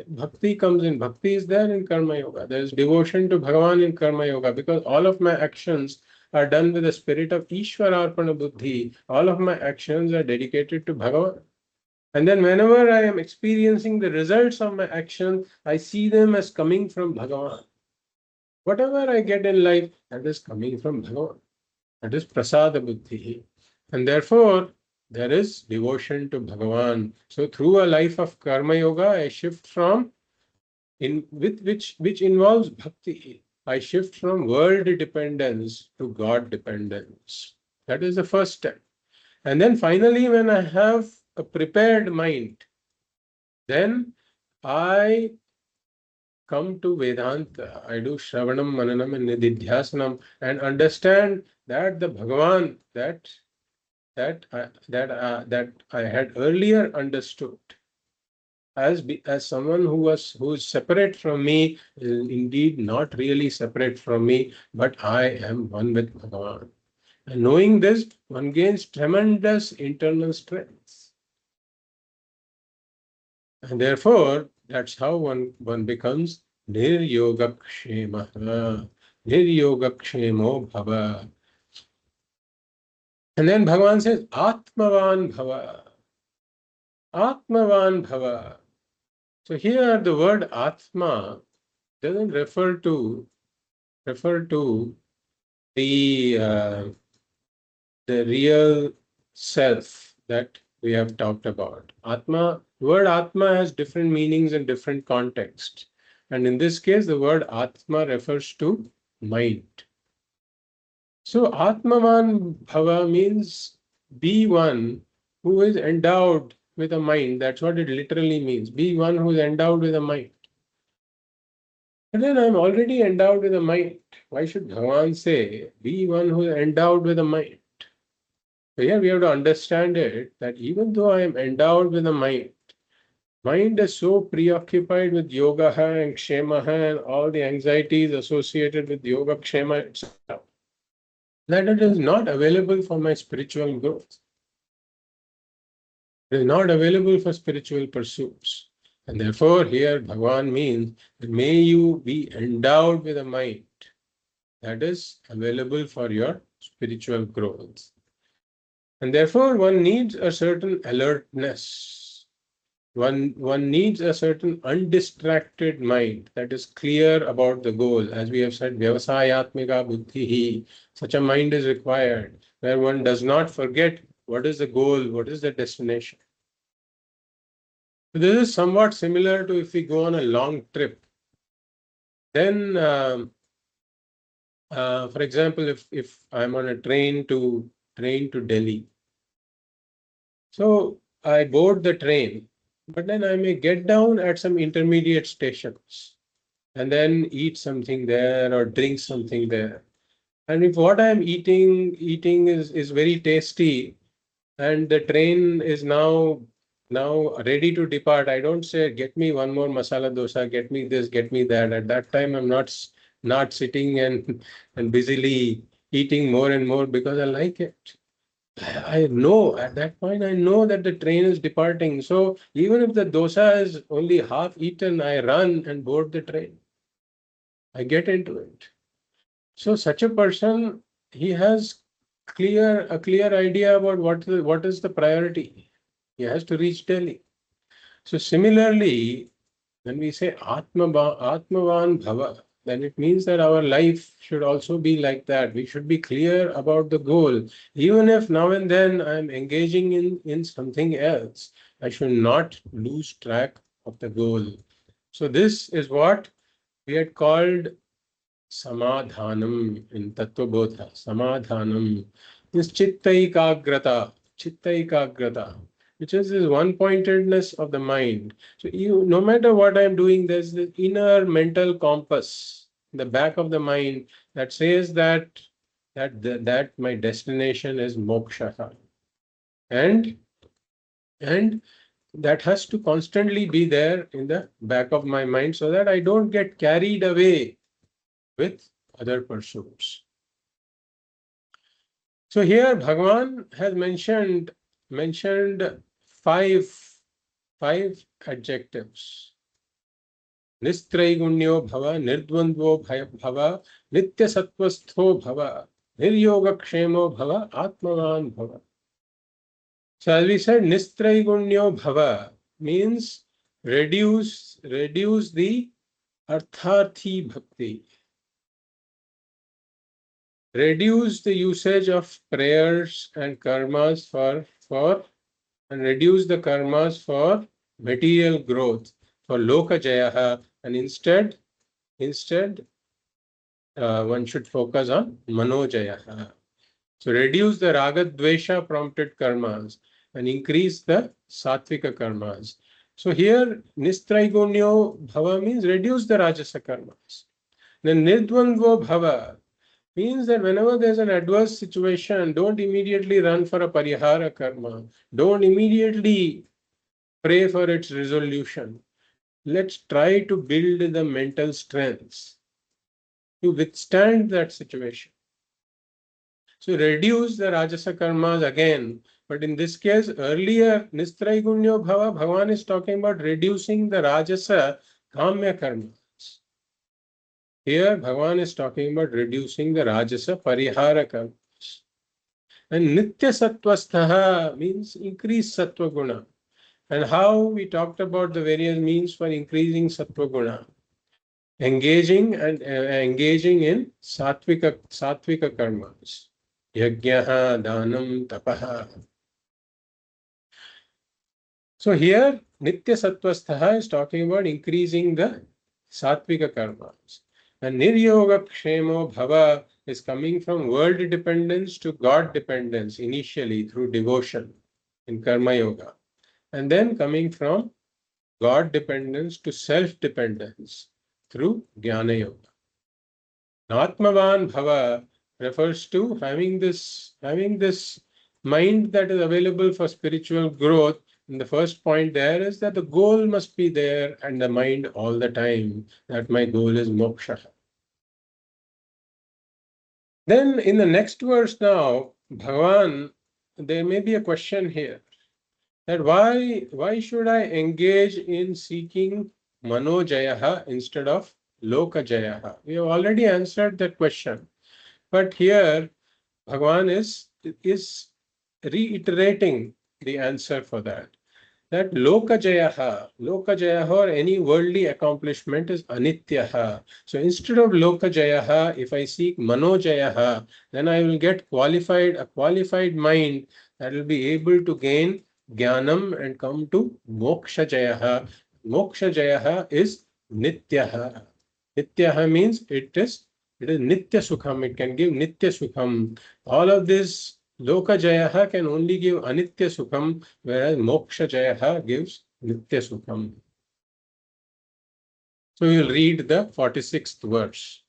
Bhakti comes in. Bhakti is there in Karma Yoga. There is devotion to Bhagavan in Karma Yoga because all of my actions are done with the spirit of Ishvara Arpana Buddhi. All of my actions are dedicated to Bhagavan. And then whenever I am experiencing the results of my action, I see them as coming from Bhagavan. Whatever I get in life, that is coming from Bhagavan. That is prasada buddhi. And therefore, there is devotion to Bhagavan. So through a life of karma yoga, I shift from which involves bhakti. I shift from world dependence to God dependence. That is the first step. And then finally, when I have a prepared mind, then I come to Vedanta. I do Shravanam, Mananam, and Nididhyasanam and understand that the Bhagavan that I had earlier understood as someone who is separate from me is indeed not really separate from me, but I am one with Bhagavan. And knowing this, one gains tremendous internal strength. And therefore, that's how one becomes Niryogakshema. Niryogakshemo bhava. And then Bhagavan says, Atmavan bhava. Atmavan bhava. So here the word Atma doesn't refer to the the real self that we have talked about. Atma, the word Atma has different meanings in different contexts. And in this case, the word Atma refers to mind. So Atmavan Bhava means be one who is endowed with a mind. That's what it literally means. Be one who is endowed with a mind. And then I'm already endowed with a mind. Why should Bhagavan say, be one who is endowed with a mind? So here we have to understand it that even though I am endowed with a mind is so preoccupied with yoga and kshema and all the anxieties associated with yoga, kshema itself, that it is not available for my spiritual growth. It is not available for spiritual pursuits. And therefore, here Bhagavan means that may you be endowed with a mind that is available for your spiritual growth. And therefore, one needs a certain alertness. One needs a certain undistracted mind that is clear about the goal. As we have said, Vyavasayatmika buddhihi. Such a mind is required, where one does not forget what is the goal, what is the destination. So this is somewhat similar to if we go on a long trip. Then, for example, if I'm on a train to Delhi, so I board the train, but then I may get down at some intermediate stations and then eat something there or drink something there. And if what I'm eating is very tasty, and the train is now now ready to depart, I don't say, get me one more masala dosa, get me this, get me that. At that time, I'm not sitting and busily eating more and more because I like it. I know at that point, I know that the train is departing. So even if the dosa is only half eaten, I run and board the train. I get into it. So such a person, he has a clear idea about what is the priority. He has to reach Delhi. So similarly, when we say Atmavan Bhava, then it means that our life should also be like that. We should be clear about the goal. Even if now and then I'm engaging in something else, I should not lose track of the goal. So this is what we had called Samadhanam in Tattva Bodha. Samadhanam is Chitta Ekagrata, which is this one pointedness of the mind. So, no matter what I'm doing, there's the inner mental compass in the back of the mind that says that my destination is moksha. And, and that has to constantly be there in the back of my mind so that I don't get carried away with other pursuits. So here Bhagavan has mentioned five adjectives. Nistraiguण्यो bhava, nirdvandvo bhava, nitya sattvastho bhava, niryogakshemo bhava, atmavan bhava. So as we said, nistraiguण्यो bhava means reduce the artharthi bhakti. Reduce the usage of prayers and karmas for and reduce the karmas for material growth, for loka jayaha, and instead one should focus on mano jayaha. So reduce the raga dvesha prompted karmas and increase the sattvika karmas. So here nistraigunyo bhava means reduce the rajasa karmas. Then nidvandvo bhava means that whenever there's an adverse situation, don't immediately run for a parihara karma. Don't immediately pray for its resolution. Let's try to build the mental strengths to withstand that situation. So reduce the Rajasa karmas again. But in this case, earlier, Nistraigunyo Bhava, Bhagavan is talking about reducing the Rajasa Kamya karmas. Here, Bhagavan is talking about reducing the Rajasa Parihara karmas. And Nitya Sattvasthaha means increase Sattva Guna. And how we talked about the various means for increasing Sattva Guna. Engaging in satvika karmas. Yajnaha, Dhanam, Tapaha. So here, Nitya Sattvasthaha is talking about increasing the satvika karmas. And Niryoga Kshemo Bhava is coming from world dependence to God dependence initially through devotion in Karma Yoga. And then coming from God dependence to self dependence through Jnana Yoga. Atmavan Bhava refers to having this mind that is available for spiritual growth. And the first point there is that the goal must be there and the mind all the time, that my goal is moksha. Then in the next verse now, Bhagavan, there may be a question here that why should I engage in seeking mano jayaha instead of loka jayaha? We have already answered that question, but here Bhagavan is reiterating the answer for that. That loka jayaha or any worldly accomplishment is anityaha. So instead of loka jayaha, if I seek mano jayaha, then I will get a qualified mind that will be able to gain jnanam and come to moksha jayaha. Moksha jayaha is nityaha. Nityaha means it is nitya sukham. It can give nitya sukham. All of this loka jayaha can only give anitya sukham, whereas moksha jayaha gives nitya sukham. So we will read the 46th verse.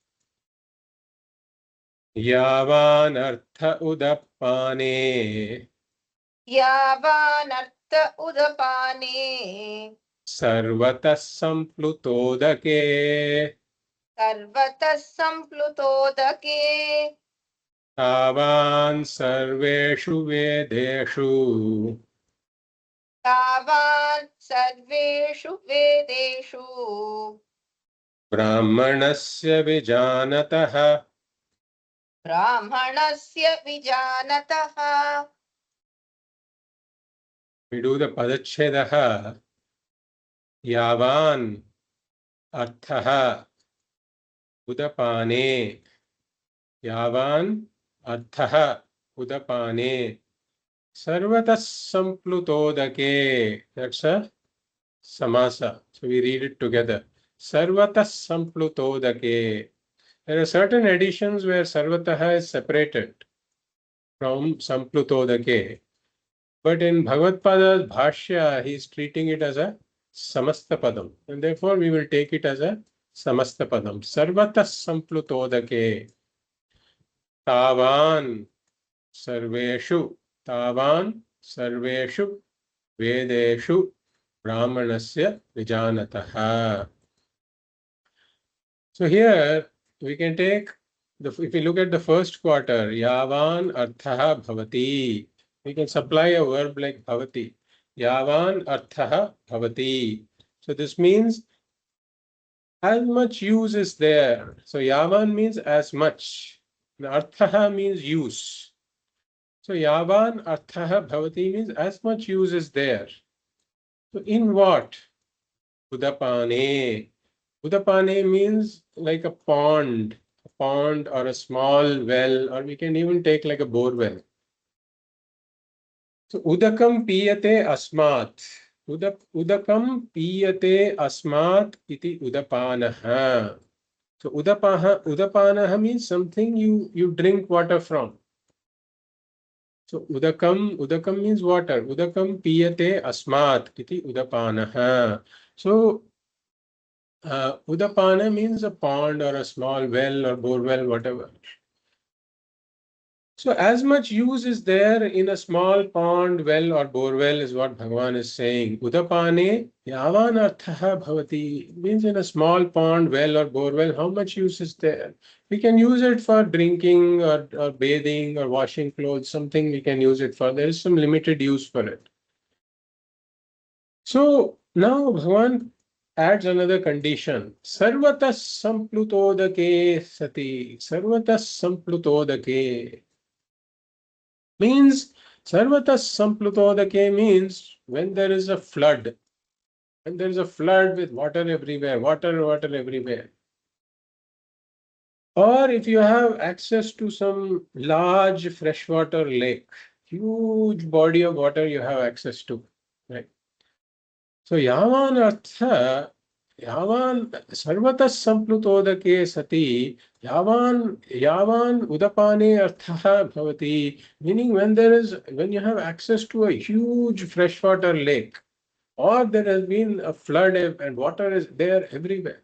Yavan artha udappane यावानर्थ udapane सर्वतः सम्प्लुतोदके sarvatah samplutodake तावान् सर्वेषु वेदेषु tavan sarveshu vedeshu ब्राह्मणस्य विजानतः brahmanasya vijanatah. we do the padachhedah yavan arthah udapane yavan arthah udapane sarvatah samplutodake. That's a samasa. So we read it together. Sarvatah samplutodake. There are certain editions where sarvatah is separated from samplutodake. But in Bhagavad Pada's Bhashya, he is treating it as a samasta padam. And therefore we will take it as a samasta padam. Sarvata samplutodake. Tavan sarveshu. Tavan sarveshu vedeshu brahmanasya vijanataha. So here we can take, if we look at the first quarter, yavan arthaha bhavati. We can supply a verb like bhavati. Yavan arthaha bhavati. So this means as much use is there. So yavan means as much. And arthaha means use. So yavan arthaha bhavati means as much use is there. So in what? Udapane. Udapane means like a pond or a small well, or we can even take like a bore well. So udakam piyate asmat. Udakam piyate asmat iti udapanaha. So udapanaha means something you drink water from. So udakam means water. Udakam piyate asmat iti udapanaha. So udapana means a pond or a small well or bore well, whatever. So as much use is there in a small pond, well or bore well is what Bhagavan is saying. Udapane yavan arthaha bhavati means in a small pond, well or bore well, how much use is there? We can use it for drinking or bathing or washing clothes, something we can use it for. There is some limited use for it. So now Bhagavan adds another condition. Sarvatas samplutodake sati. Sarvatas samplutodake means sarvatas samplutodake means when there is a flood. When there is a flood with water everywhere, water everywhere. Or if you have access to some large freshwater lake, huge body of water you have access to, right? So yavan artha, yavan sarvatas samplutodake sati, yavan udapane artha bhavati, meaning when you have access to a huge freshwater lake, or there has been a flood and water is there everywhere,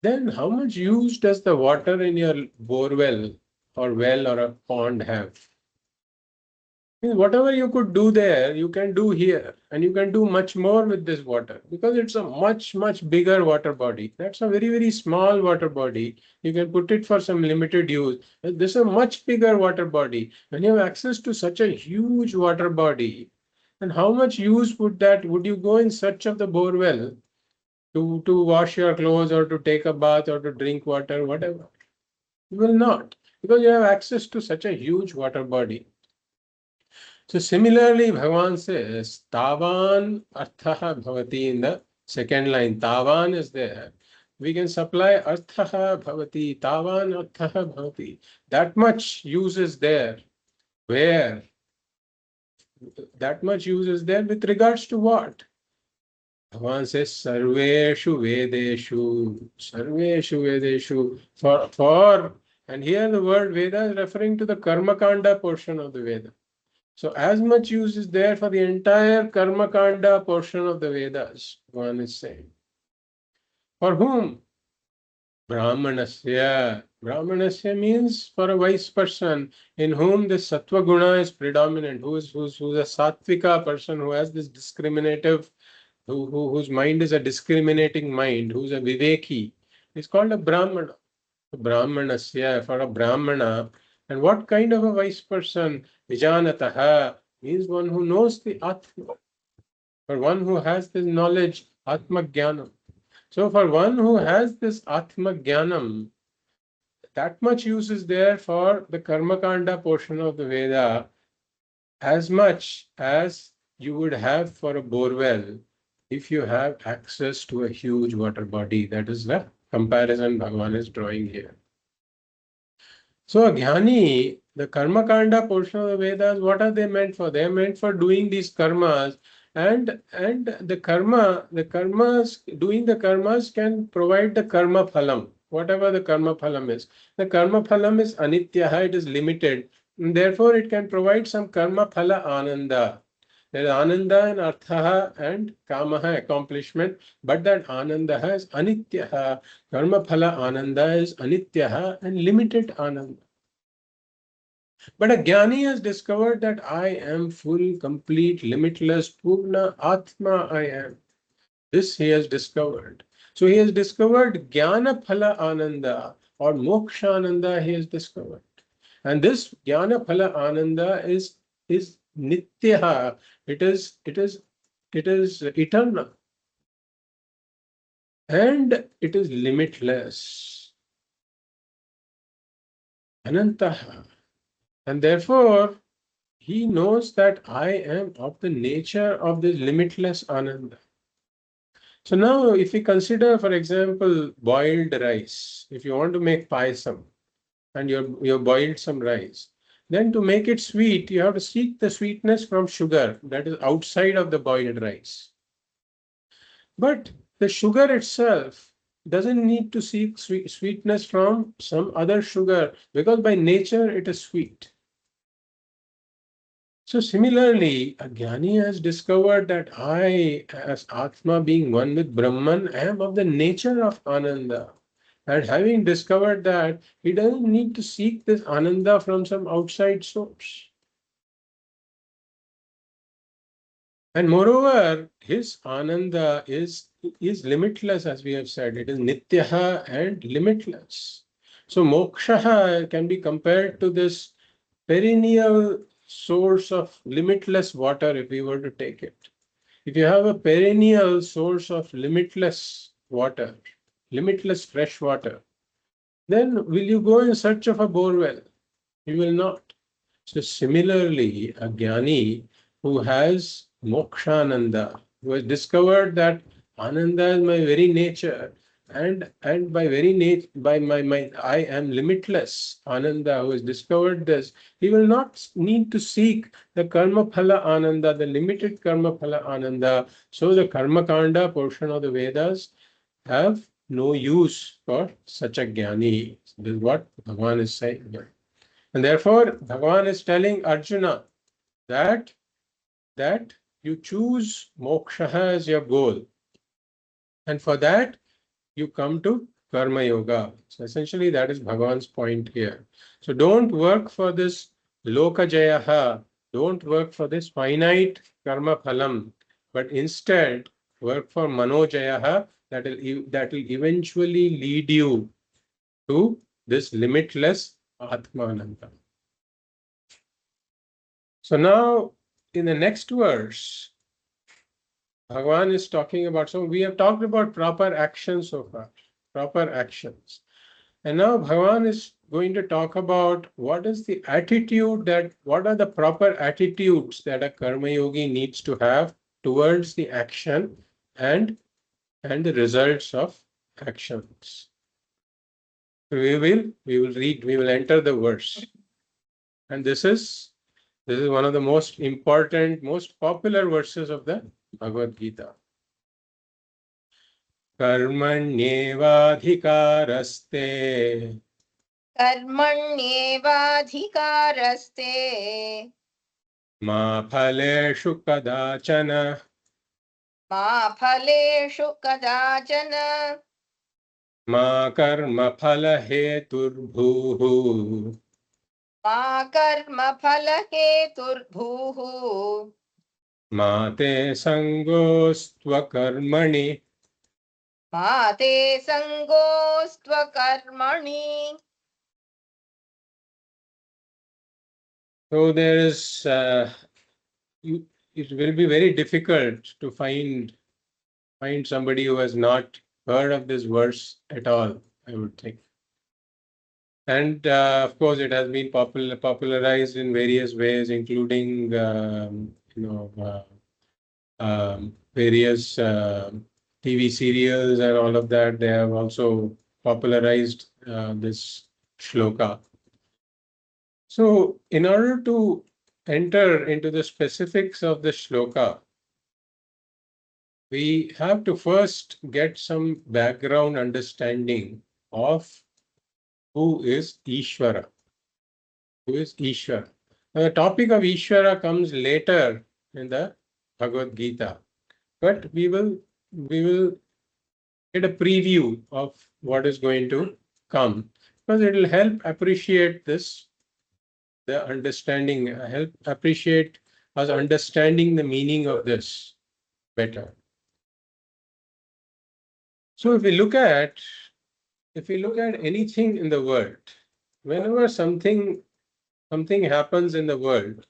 then how much use does the water in your bore well or a pond have? Whatever you could do there, you can do here, and you can do much more with this water because it's a much bigger water body. That's a very small water body. You can put it for some limited use. This is a much bigger water body. When you have access to such a huge water body, then how much use would you go in search of the bore well to wash your clothes or to take a bath or to drink water, whatever? You will not, because you have access to such a huge water body. So similarly, Bhagavan says, Tavan Arthaha Bhavati in the second line. Tavan is there. We can supply Arthaha Bhavati, Tavan Arthaha Bhavati. That much use is there. Where? That much use is there with regards to what? Bhagavan says, Sarveshu Vedeshu. Sarveshu Vedeshu. And here the word Veda is referring to the Karma Kanda portion of the Veda. So as much use is there for the entire Karma Kanda portion of the Vedas, one is saying. For whom? Brahmanasya. Brahmanasya means for a wise person in whom this sattva guna is predominant, who's a sattvika person who has this discriminative, whose mind is a discriminating mind, who's a viveki, is called a Brahmana. Brahmanasya, for a Brahmana. And what kind of a wise person? Vijanataha means one who knows the Atma, for one who has this knowledge, Atma Jnanam. So for one who has this Atma Jnanam, that much use is there for the Karmakanda portion of the Veda, as much as you would have for a borewell if you have access to a huge water body. That is the comparison Bhagavan is drawing here. So a jnani, the karma kanda portion of the Vedas, what are they meant for? They are meant for doing these karmas, and the karmas, doing the karmas can provide the karma phalam, whatever the karma phalam is. The karma phalam is anitya, it is limited, and therefore it can provide some karma phala ananda. There is ananda and artha and kamaha, accomplishment, but that ananda is anitya. Karma phala ananda is anitya and limited ananda. But a jnani has discovered that I am full, complete, limitless, purna, atma I am. This he has discovered. So he has discovered jnana phala ananda or moksha ananda he has discovered. And this jnana phala ananda is nitya. It is eternal. And it is limitless. Anantaha. And therefore, he knows that I am of the nature of this limitless Ananda. So now, if we consider, for example, boiled rice, if you want to make payasam and you've boiled some rice, then to make it sweet, you have to seek the sweetness from sugar that is outside of the boiled rice. But the sugar itself doesn't need to seek sweetness from some other sugar because by nature it is sweet. So similarly, a jnani has discovered that I, as Atma being one with Brahman, am of the nature of Ananda. And having discovered that, he doesn't need to seek this Ananda from some outside source. And moreover, his Ananda is limitless, as we have said. It is Nityaha and limitless. So moksha can be compared to this perennial source of limitless water if we were to take it. If you have a perennial source of limitless water, limitless fresh water, then will you go in search of a borewell? You will not. So similarly, a jnani who has mokshananda, who has discovered that ananda is my very nature, and by very nature, by my I am limitless, ananda, who has discovered this, he will not need to seek the karma phala ananda, the limited karma phala ananda. So the karma kanda portion of the Vedas have no use for such a jnani. This is what Bhagavan is saying here. And therefore, Bhagavan is telling Arjuna that you choose moksha as your goal. And for that, you come to Karma Yoga. So essentially, that is Bhagavan's point here. So don't work for this Loka Jayaha, don't work for this finite Karma Phalam, but instead work for Mano Jayaha that will eventually lead you to this limitless Atmananda. So now in the next verse, Bhagavan is talking about, so we have talked about proper actions so far, proper actions. And now Bhagavan is going to talk about what is the attitude what are the proper attitudes that a Karma Yogi needs to have towards the action and the results of actions. We will enter the verse. And this is one of the most important, most popular verses of the Bhagavad Gita. Karmanyevadhikaraste कर्मण्येवाधिकारस्ते ma phaleshu kadachana मा फलेषु कदाचन Ma karma phala heturbhuhu. मा कर्म फल हेतुर्भूः Ma te sangostva karmani. मा ते सङ्गोऽस्त्वकर्मणि. So there is, it will be very difficult to find somebody who has not heard of this verse at all, I would think. And of course, it has been popularized in various ways, including various TV serials and all of that. They have also popularized this shloka. So, in order to enter into the specifics of the shloka, we have to first get some background understanding of who is Ishvara. Who is Ishvara? Now, the topic of Ishvara comes later in the Bhagavad Gita, but we will get a preview of what is going to come, because it will help appreciate this, the understanding, help appreciate us understanding the meaning of this better. So if we look at anything in the world, whenever something happens in the world,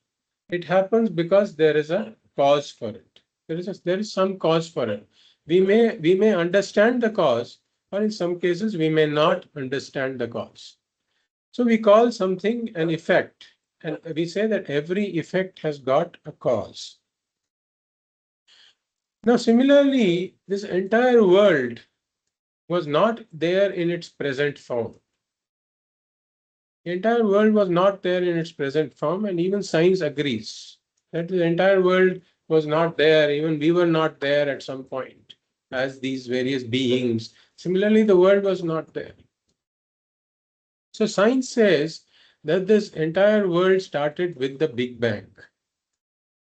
it happens because there is a cause for it. There is some cause for it. We may understand the cause, or in some cases we may not understand the cause. So we call something an effect, and we say that every effect has got a cause. Now, similarly, this entire world was not there in its present form. The entire world was not there in its present form, and even science agrees that the entire world was not there. Even we were not there at some point as these various beings. Similarly, the world was not there. So science says that this entire world started with the Big Bang.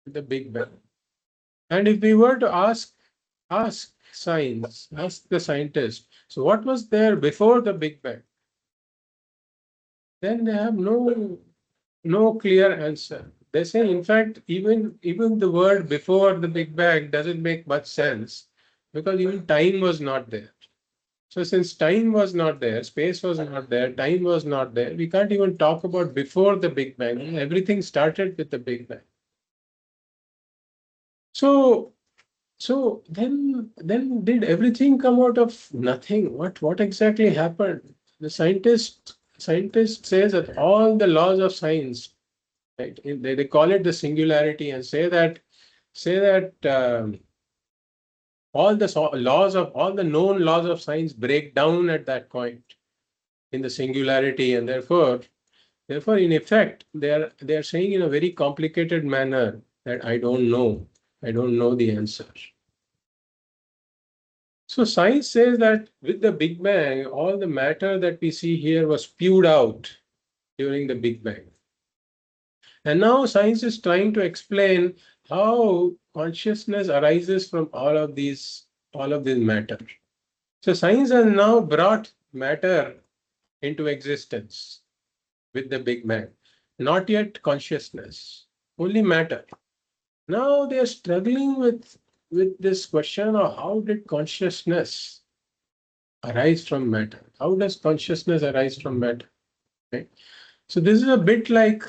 The Big Bang. And if we were to ask science, ask the scientist, so what was there before the Big Bang? Then they have no clear answer. They say, in fact, even the word before the Big Bang doesn't make much sense, because even time was not there. So since time was not there, space was not there, time was not there, we can't even talk about before the Big Bang. Everything started with the Big Bang. So then did everything come out of nothing? What exactly happened? The scientist says that all the laws of science, right? They call it the singularity, and say that all the known laws of science break down at that point in the singularity, and therefore in effect they are saying in a very complicated manner that I don't know the answer. So science says that with the Big Bang, all the matter that we see here was spewed out during the Big Bang. And now science is trying to explain how consciousness arises from all of this matter. So science has now brought matter into existence with the Big Bang. Not yet consciousness, only matter. Now they are struggling with this question of how did consciousness arise from matter? How does consciousness arise from matter? Right? So this is a bit like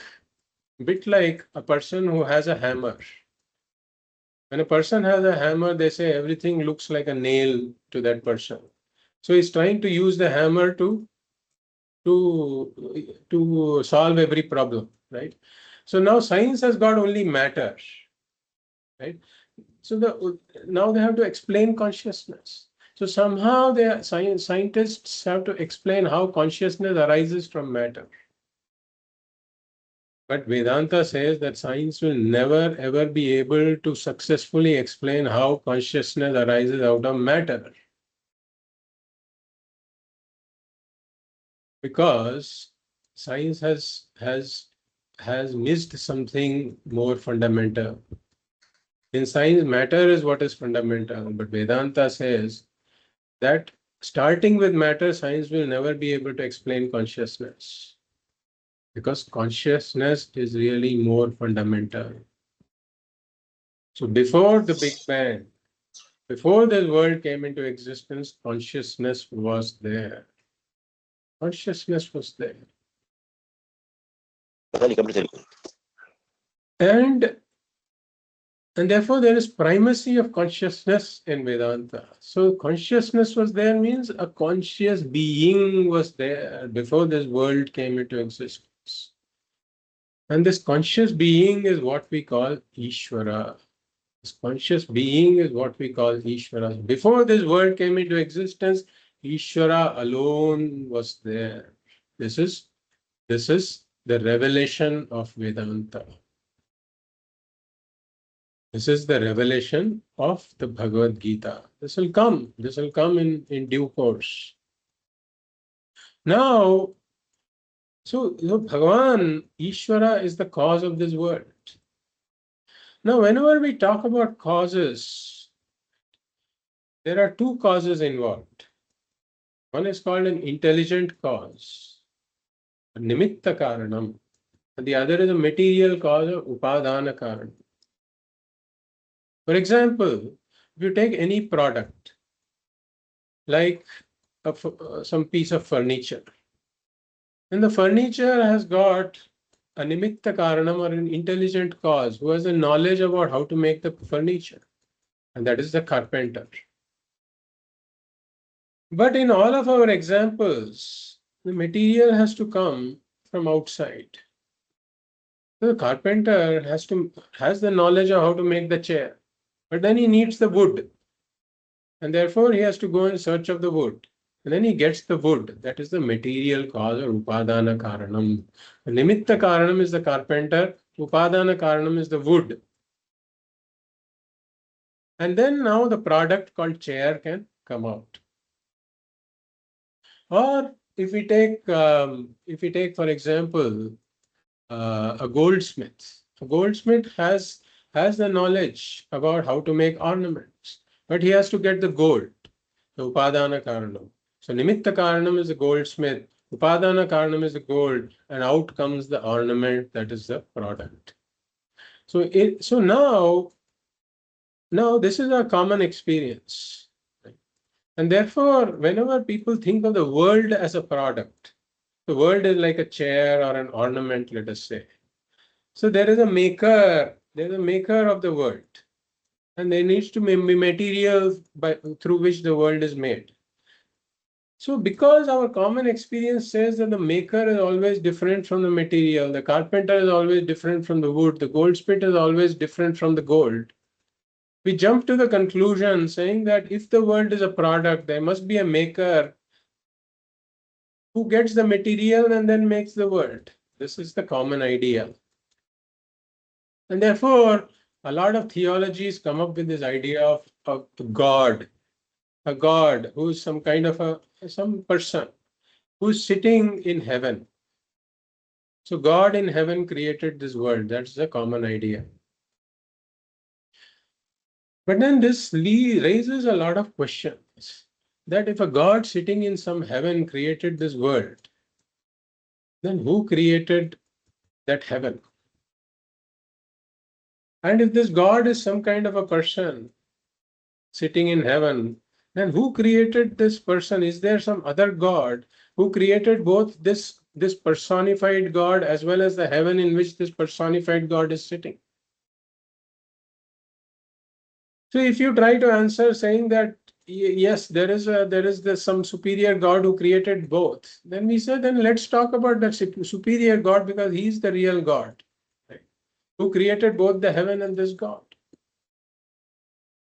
a person who has a hammer. When a person has a hammer, they say everything looks like a nail to that person. So he's trying to use the hammer to solve every problem, right? So now science has got only matter, right? So now they have to explain consciousness. So somehow scientists have to explain how consciousness arises from matter. But Vedanta says that science will never ever be able to successfully explain how consciousness arises out of matter, because science has missed something more fundamental. In science, matter is what is fundamental, but Vedanta says that starting with matter, science will never be able to explain consciousness, because consciousness is really more fundamental. So before the Big Bang, before the world came into existence, consciousness was there. Consciousness was there. And therefore there is primacy of consciousness in Vedanta. So consciousness was there means a conscious being was there before this world came into existence. And this conscious being is what we call Ishvara. This conscious being is what we call Ishvara. Before this world came into existence, Ishvara alone was there. This is the revelation of Vedanta. This is the revelation of the Bhagavad Gita. This will come in due course. Now, so Bhagavan, Ishvara is the cause of this world. Now, whenever we talk about causes, there are two causes involved. One is called an intelligent cause, a nimitta karanam, and the other is a material cause, or upadana karanam. For example, if you take any product, like some piece of furniture, and the furniture has got a nimitta karanam, or an intelligent cause, who has the knowledge about how to make the furniture, and that is the carpenter. But in all of our examples, the material has to come from outside. So the carpenter has the knowledge of how to make the chair, but then he needs the wood, and therefore he has to go in search of the wood. And then he gets the wood. That is the material cause, or upadana karanam. The nimitta karanam is the carpenter, upadana karanam is the wood. And then now the product called chair can come out. Or if we take, for example, a goldsmith. A goldsmith has the knowledge about how to make ornaments, but he has to get the gold, the upadana karanam. So nimitta karanam is the goldsmith, upadana karanam is the gold, and out comes the ornament, that is the product. So now this is a common experience. And therefore, whenever people think of the world as a product, the world is like a chair or an ornament, let us say. So there is a maker of the world, and there needs to be materials through which the world is made. So because our common experience says that the maker is always different from the material, the carpenter is always different from the wood, the goldsmith is always different from the gold, we jump to the conclusion saying that if the world is a product, there must be a maker who gets the material and then makes the world. This is the common idea. And therefore, a lot of theologies come up with this idea of God, a God who is some kind of some person who is sitting in heaven. So God in heaven created this world. That's the common idea. But then this raises a lot of questions, that if a God sitting in some heaven created this world, then who created that heaven? And if this God is some kind of a person sitting in heaven, then who created this person? Is there some other God who created both this personified God as well as the heaven in which this personified God is sitting? So if you try to answer saying that yes, there is some superior God who created both, then we say, then let's talk about that superior God, because he's the real God, right? Who created both the heaven and this God.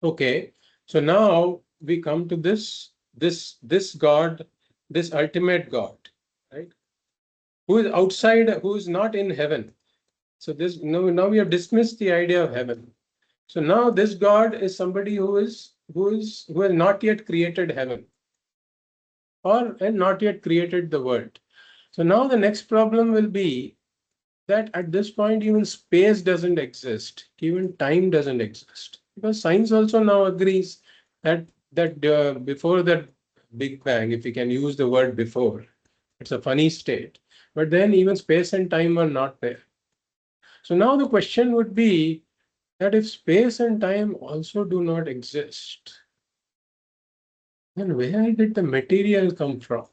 Okay, so now we come to this God, this ultimate God, right? Who is outside, who is not in heaven. So now we have dismissed the idea of heaven. So now this God is somebody who has not yet created heaven, and not yet created the world. So now the next problem will be that at this point even space doesn't exist, even time doesn't exist, because science also now agrees that before the Big Bang, if we can use the word before. It's a funny state. But then even space and time are not there. So now the question would be that if space and time also do not exist, then where did the material come from?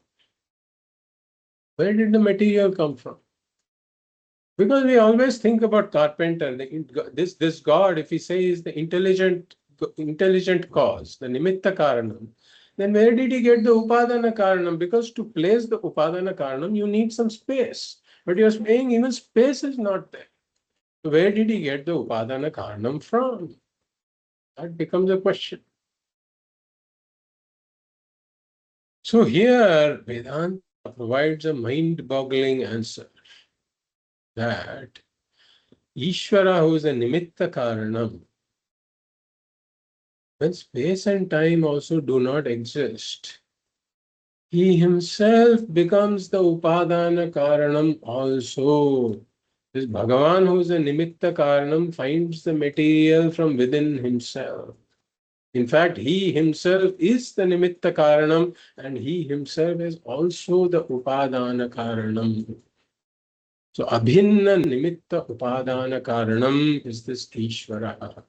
Where did the material come from? Because we always think about carpenter, this God, if we say is the intelligent cause, the nimitta karanam, then where did he get the upadana karanam? Because to place the upadana karanam, you need some space. But you're saying even space is not there. So where did he get the upadana karanam from? That becomes a question. So here, Vedanta provides a mind-boggling answer that Ishvara, who is a nimitta karanam, when space and time also do not exist, he himself becomes the upadana karanam also. This Bhagavan, who is a nimitta karanam, finds the material from within himself. In fact, he himself is the nimitta karanam and he himself is also the upadana karanam. So, abhinna nimitta upadana karanam is this Ishvara.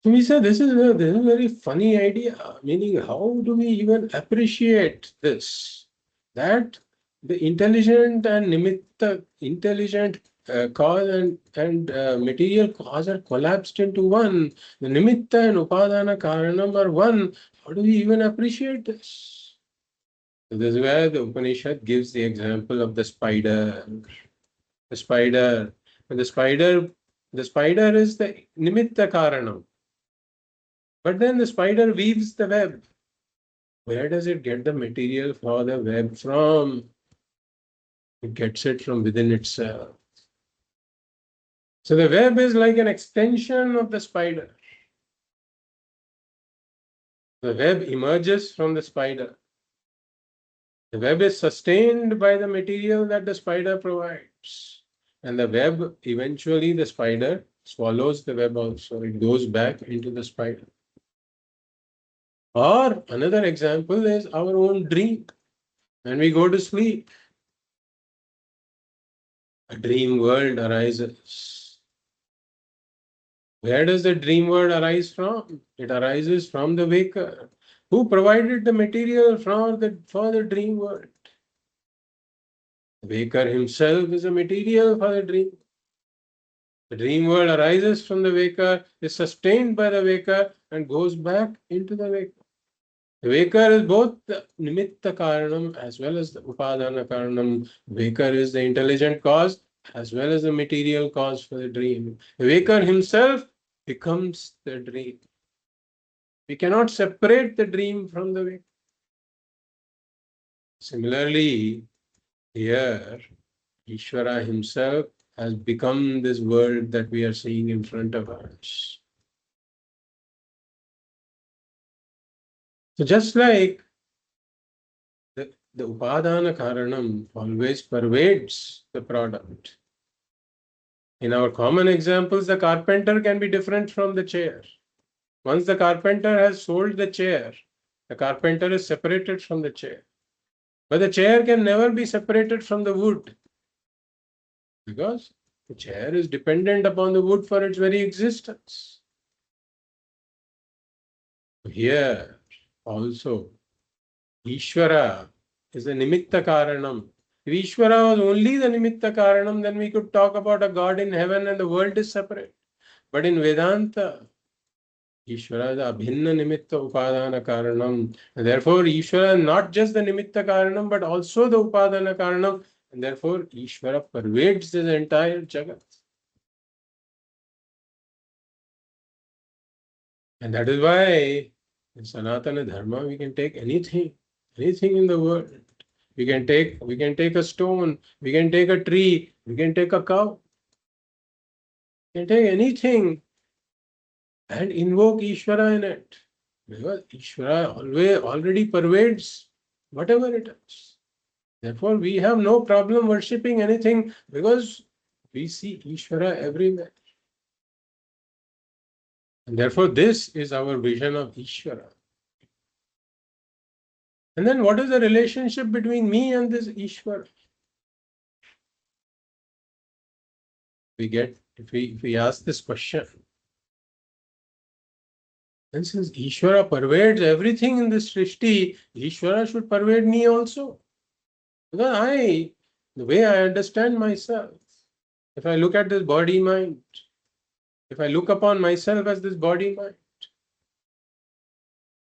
So we said this is a very funny idea. Meaning, how do we even appreciate this? That the intelligent cause and material cause are collapsed into one. The nimitta and upadana karanam are one. How do we even appreciate this? So this is where the Upanishad gives the example of the spider. The spider, the spider, the spider is the nimitta karanam. But then the spider weaves the web. Where does it get the material for the web from? It gets it from within itself. So the web is like an extension of the spider. The web emerges from the spider. The web is sustained by the material that the spider provides. And the web, eventually the spider swallows the web also. It goes back into the spider. Or another example is our own dream. When we go to sleep, a dream world arises. Where does the dream world arise from? It arises from the waker. Who provided the material for the dream world? The waker himself is a material for the dream. The dream world arises from the waker, is sustained by the waker, and goes back into the waker. The waker is both the nimitta karanam as well as the upadana karanam. Waker is the intelligent cause as well as the material cause for the dream. The waker himself becomes the dream. We cannot separate the dream from the waker. Similarly, here, Ishvara himself has become this world that we are seeing in front of us. So just like the upadana karanam always pervades the product. In our common examples, the carpenter can be different from the chair. Once the carpenter has sold the chair, the carpenter is separated from the chair. But the chair can never be separated from the wood because the chair is dependent upon the wood for its very existence. Here also, Ishvara is a nimitta karanam. If Ishvara was only the nimitta karanam, then we could talk about a God in heaven and the world is separate. But in Vedanta, Ishvara is abhinna nimitta upadana karanam. And therefore, Ishvara is not just the nimitta karanam, but also the upadana karanam. And therefore, Ishvara pervades this entire jagat. And that is why in Sanatana Dharma we can take anything in the world. We can take a stone, we can take a tree, we can take a cow. We can take anything and invoke Ishvara in it. Because Ishvara already pervades whatever it is. Therefore, we have no problem worshipping anything because we see Ishvara everywhere. And therefore, this is our vision of Ishvara. And then what is the relationship between me and this Ishvara? If we ask this question, and since Ishvara pervades everything in this Srishti, Ishvara should pervade me also. Because the way I understand myself, if I look at this body mind, if I look upon myself as this body mind,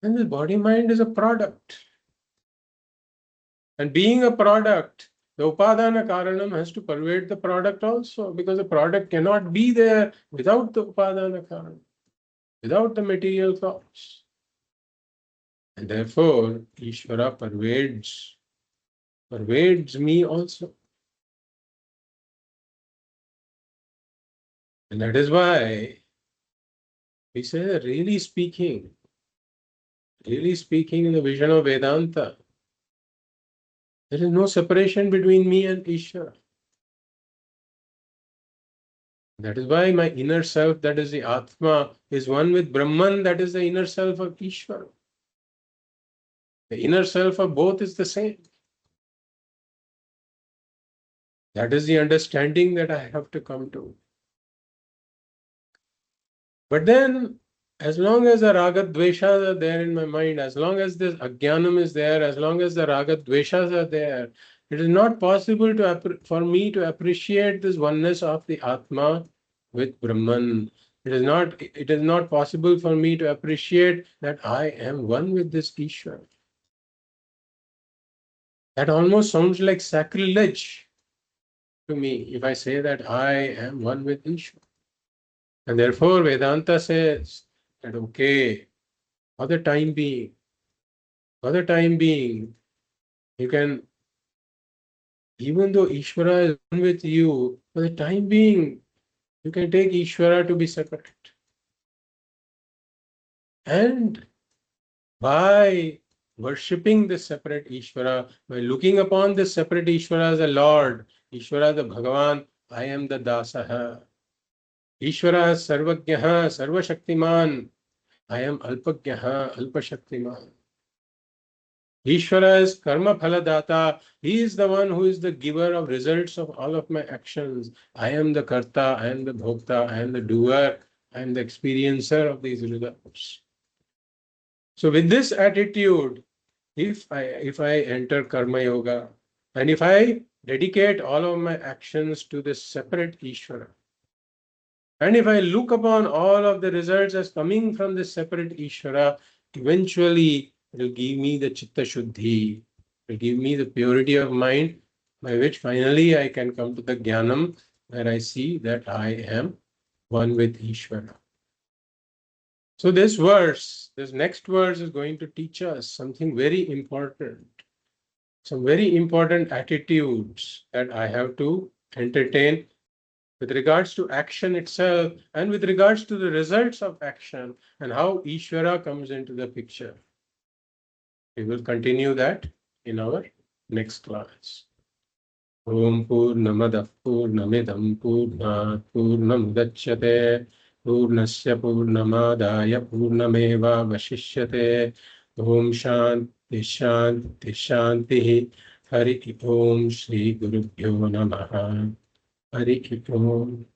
then this body mind is a product. And being a product, the upadana karanam has to pervade the product also, because the product cannot be there without the upadana karanam, without the material cause. And therefore, Ishvara pervades me also. And that is why we say that really speaking in the vision of Vedanta, there is no separation between me and Ishvara. That is why my inner self, that is the Atma, is one with Brahman, that is the inner self of Ishvara. The inner self of both is the same. That is the understanding that I have to come to. But then, as long as the raga dveshas are there in my mind, as long as this ajnanam is there, as long as the raga dveshas are there, it is not possible for me to appreciate this oneness of the Atma with Brahman. It is not possible for me to appreciate that I am one with this Ishvara. That almost sounds like sacrilege to me if I say that I am one with Ishvara. And therefore, Vedanta says that, okay, for the time being, you can, even though Ishvara is one with you, for the time being, you can take Ishvara to be separate. And by worshipping this separate Ishvara, by looking upon this separate Ishvara as a Lord, Ishvara the Bhagavan, I am the Dasaha. Ishvara Sarvajnaha, Sarvashaktiman, I am Alpajnaha, Alpashaktiman. Ishvara is karma phaladata. He is the one who is the giver of results of all of my actions. I am the karta, I am the bhokta, I am the doer, I am the experiencer of these results. So with this attitude, if I enter karma yoga, and if I dedicate all of my actions to this separate Ishvara, and if I look upon all of the results as coming from this separate Ishvara, eventually it will give me the chitta shuddhi, it will give me the purity of mind, by which finally I can come to the jnanam, where I see that I am one with Ishvara. So this next verse is going to teach us something very important, some very important attitudes that I have to entertain with regards to action itself and with regards to the results of action and how Ishvara comes into the picture. We will continue that in our next class. Om Purnamadah Purnamidam Purnat Purnamudachyate Purnasya Purnamadaya Purnameva Vashishyate Om Shanti Shanti Shanti Hari Om Shri Gurubhyo Namaha Hari Om